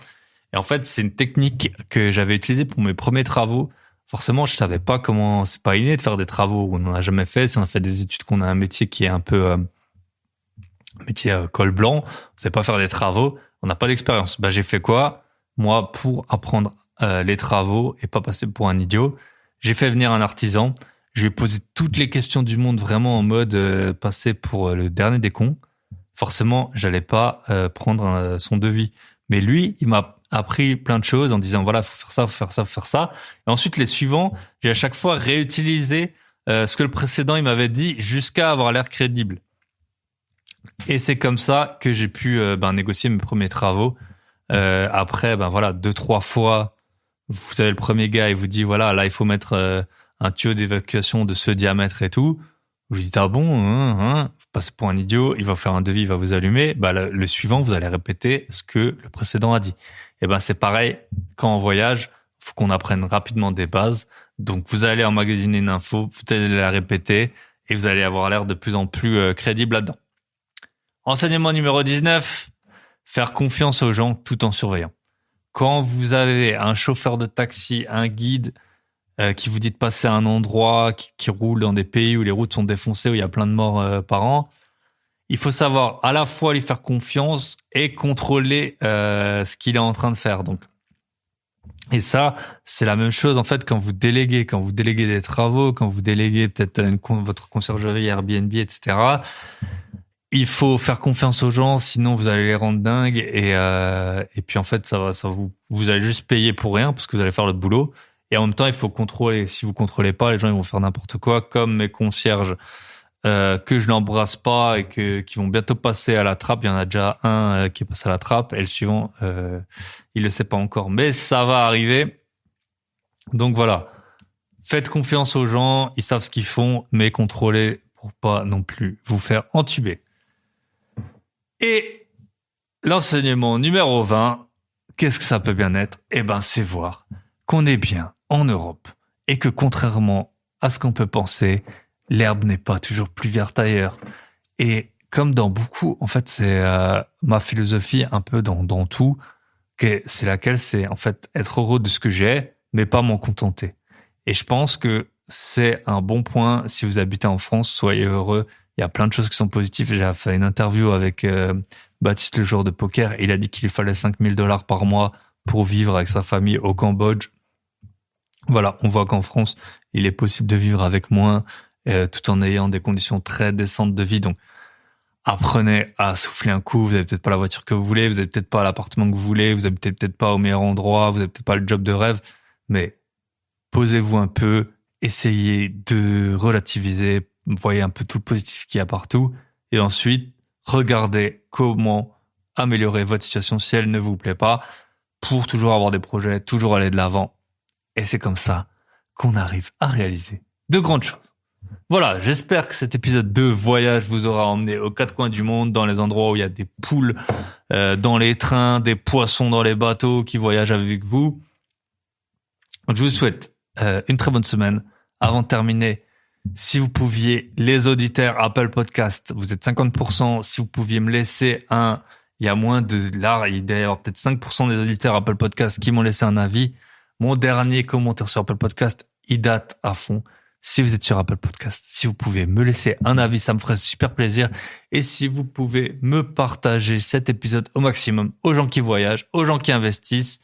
Et en fait, c'est une technique que j'avais utilisée pour mes premiers travaux. Forcément, je savais pas comment, c'est pas inné de faire des travaux. On n'en a jamais fait. Si on a fait des études, qu'on a un métier qui est un peu, métier col blanc, on sait pas faire des travaux, on n'a pas d'expérience. J'ai fait quoi? Moi, pour apprendre les travaux et pas passer pour un idiot, j'ai fait venir un artisan, je lui ai posé toutes les questions du monde, vraiment en mode passer pour le dernier des cons. Forcément, j'allais pas prendre son devis. Mais lui, il m'a appris plein de choses en disant voilà, faut faire ça, faut faire ça, faut faire ça. Et ensuite, les suivants, j'ai à chaque fois réutilisé ce que le précédent il m'avait dit jusqu'à avoir l'air crédible. Et c'est comme ça que j'ai pu négocier mes premiers travaux. Après, 2-3 fois, vous avez le premier gars, il vous dit voilà, là il faut mettre un tuyau d'évacuation de ce diamètre et tout. Vous dites ah bon, vous passez pour un idiot, il va faire un devis, il va vous allumer. Le suivant, vous allez répéter ce que le précédent a dit. Et c'est pareil quand on voyage, faut qu'on apprenne rapidement des bases. Donc vous allez emmagasiner une info, vous allez la répéter et vous allez avoir l'air de plus en plus crédible là-dedans. Enseignement numéro 19, faire confiance aux gens tout en surveillant. Quand vous avez un chauffeur de taxi, un guide qui vous dit de passer à un endroit qui roule dans des pays où les routes sont défoncées, où il y a plein de morts par an, il faut savoir à la fois lui faire confiance et contrôler ce qu'il est en train de faire. Donc, et ça, c'est la même chose en fait quand vous déléguez des travaux, quand vous déléguez peut-être votre conciergerie Airbnb, etc. Il faut faire confiance aux gens, sinon vous allez les rendre dingues et puis en fait vous allez juste payer pour rien parce que vous allez faire le boulot. Et en même temps, il faut contrôler. Si vous contrôlez pas, les gens ils vont faire n'importe quoi, comme mes concierges que je n'embrasse pas et qui vont bientôt passer à la trappe. Il y en a déjà un qui est passé à la trappe et le suivant, il le sait pas encore, mais ça va arriver. Donc voilà, faites confiance aux gens, ils savent ce qu'ils font, mais contrôlez pour pas non plus vous faire entuber. Et l'enseignement numéro 20, qu'est-ce que ça peut bien être? C'est voir qu'on est bien en Europe et que contrairement à ce qu'on peut penser, l'herbe n'est pas toujours plus verte ailleurs. Et comme dans beaucoup, en fait, c'est ma philosophie un peu dans tout, c'est laquelle c'est en fait être heureux de ce que j'ai, mais pas m'en contenter. Et je pense que c'est un bon point. Si vous habitez en France, soyez heureux. Il y a plein de choses qui sont positives. J'ai fait une interview avec Baptiste, le joueur de poker. Il a dit qu'il lui fallait $5,000 par mois pour vivre avec sa famille au Cambodge. Voilà, on voit qu'en France, il est possible de vivre avec moins, tout en ayant des conditions très décentes de vie. Donc, apprenez à souffler un coup. Vous avez peut-être pas la voiture que vous voulez, vous avez peut-être pas l'appartement que vous voulez, vous habitez peut-être pas au meilleur endroit, vous avez peut-être pas le job de rêve, mais posez-vous un peu, essayez de relativiser, voyez un peu tout le positif qu'il y a partout, et ensuite, regardez comment améliorer votre situation si elle ne vous plaît pas, pour toujours avoir des projets, toujours aller de l'avant. Et c'est comme ça qu'on arrive à réaliser de grandes choses. Voilà, j'espère que cet épisode de voyage vous aura emmené aux quatre coins du monde, dans les endroits où il y a des poules dans les trains, des poissons dans les bateaux qui voyagent avec vous. Je vous souhaite une très bonne semaine. Avant de terminer, si vous pouviez, les auditeurs Apple Podcast, vous êtes 50%, si vous pouviez me laisser il y a moins de, là, il y a peut-être 5% des auditeurs Apple Podcast qui m'ont laissé un avis. Mon dernier commentaire sur Apple Podcast, il date à fond. Si vous êtes sur Apple Podcast, si vous pouvez me laisser un avis, ça me ferait super plaisir. Et si vous pouvez me partager cet épisode au maximum aux gens qui voyagent, aux gens qui investissent,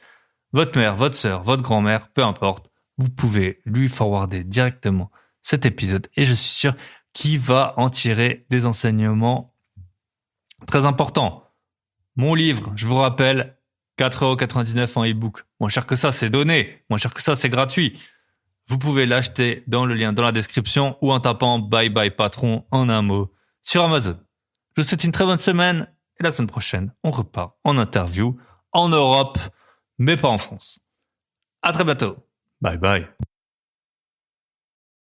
votre mère, votre sœur, votre grand-mère, peu importe, vous pouvez lui forwarder directement cet épisode et je suis sûr qu'il va en tirer des enseignements Très important. Mon livre, je vous rappelle, 4,99 € en e-book. Moins cher que ça, c'est donné. Moins cher que ça, c'est gratuit. Vous pouvez l'acheter dans le lien dans la description ou en tapant Bye Bye Patron en un mot sur Amazon. Je vous souhaite une très bonne semaine et la semaine prochaine, on repart en interview en Europe, mais pas en France. À très bientôt. Bye bye.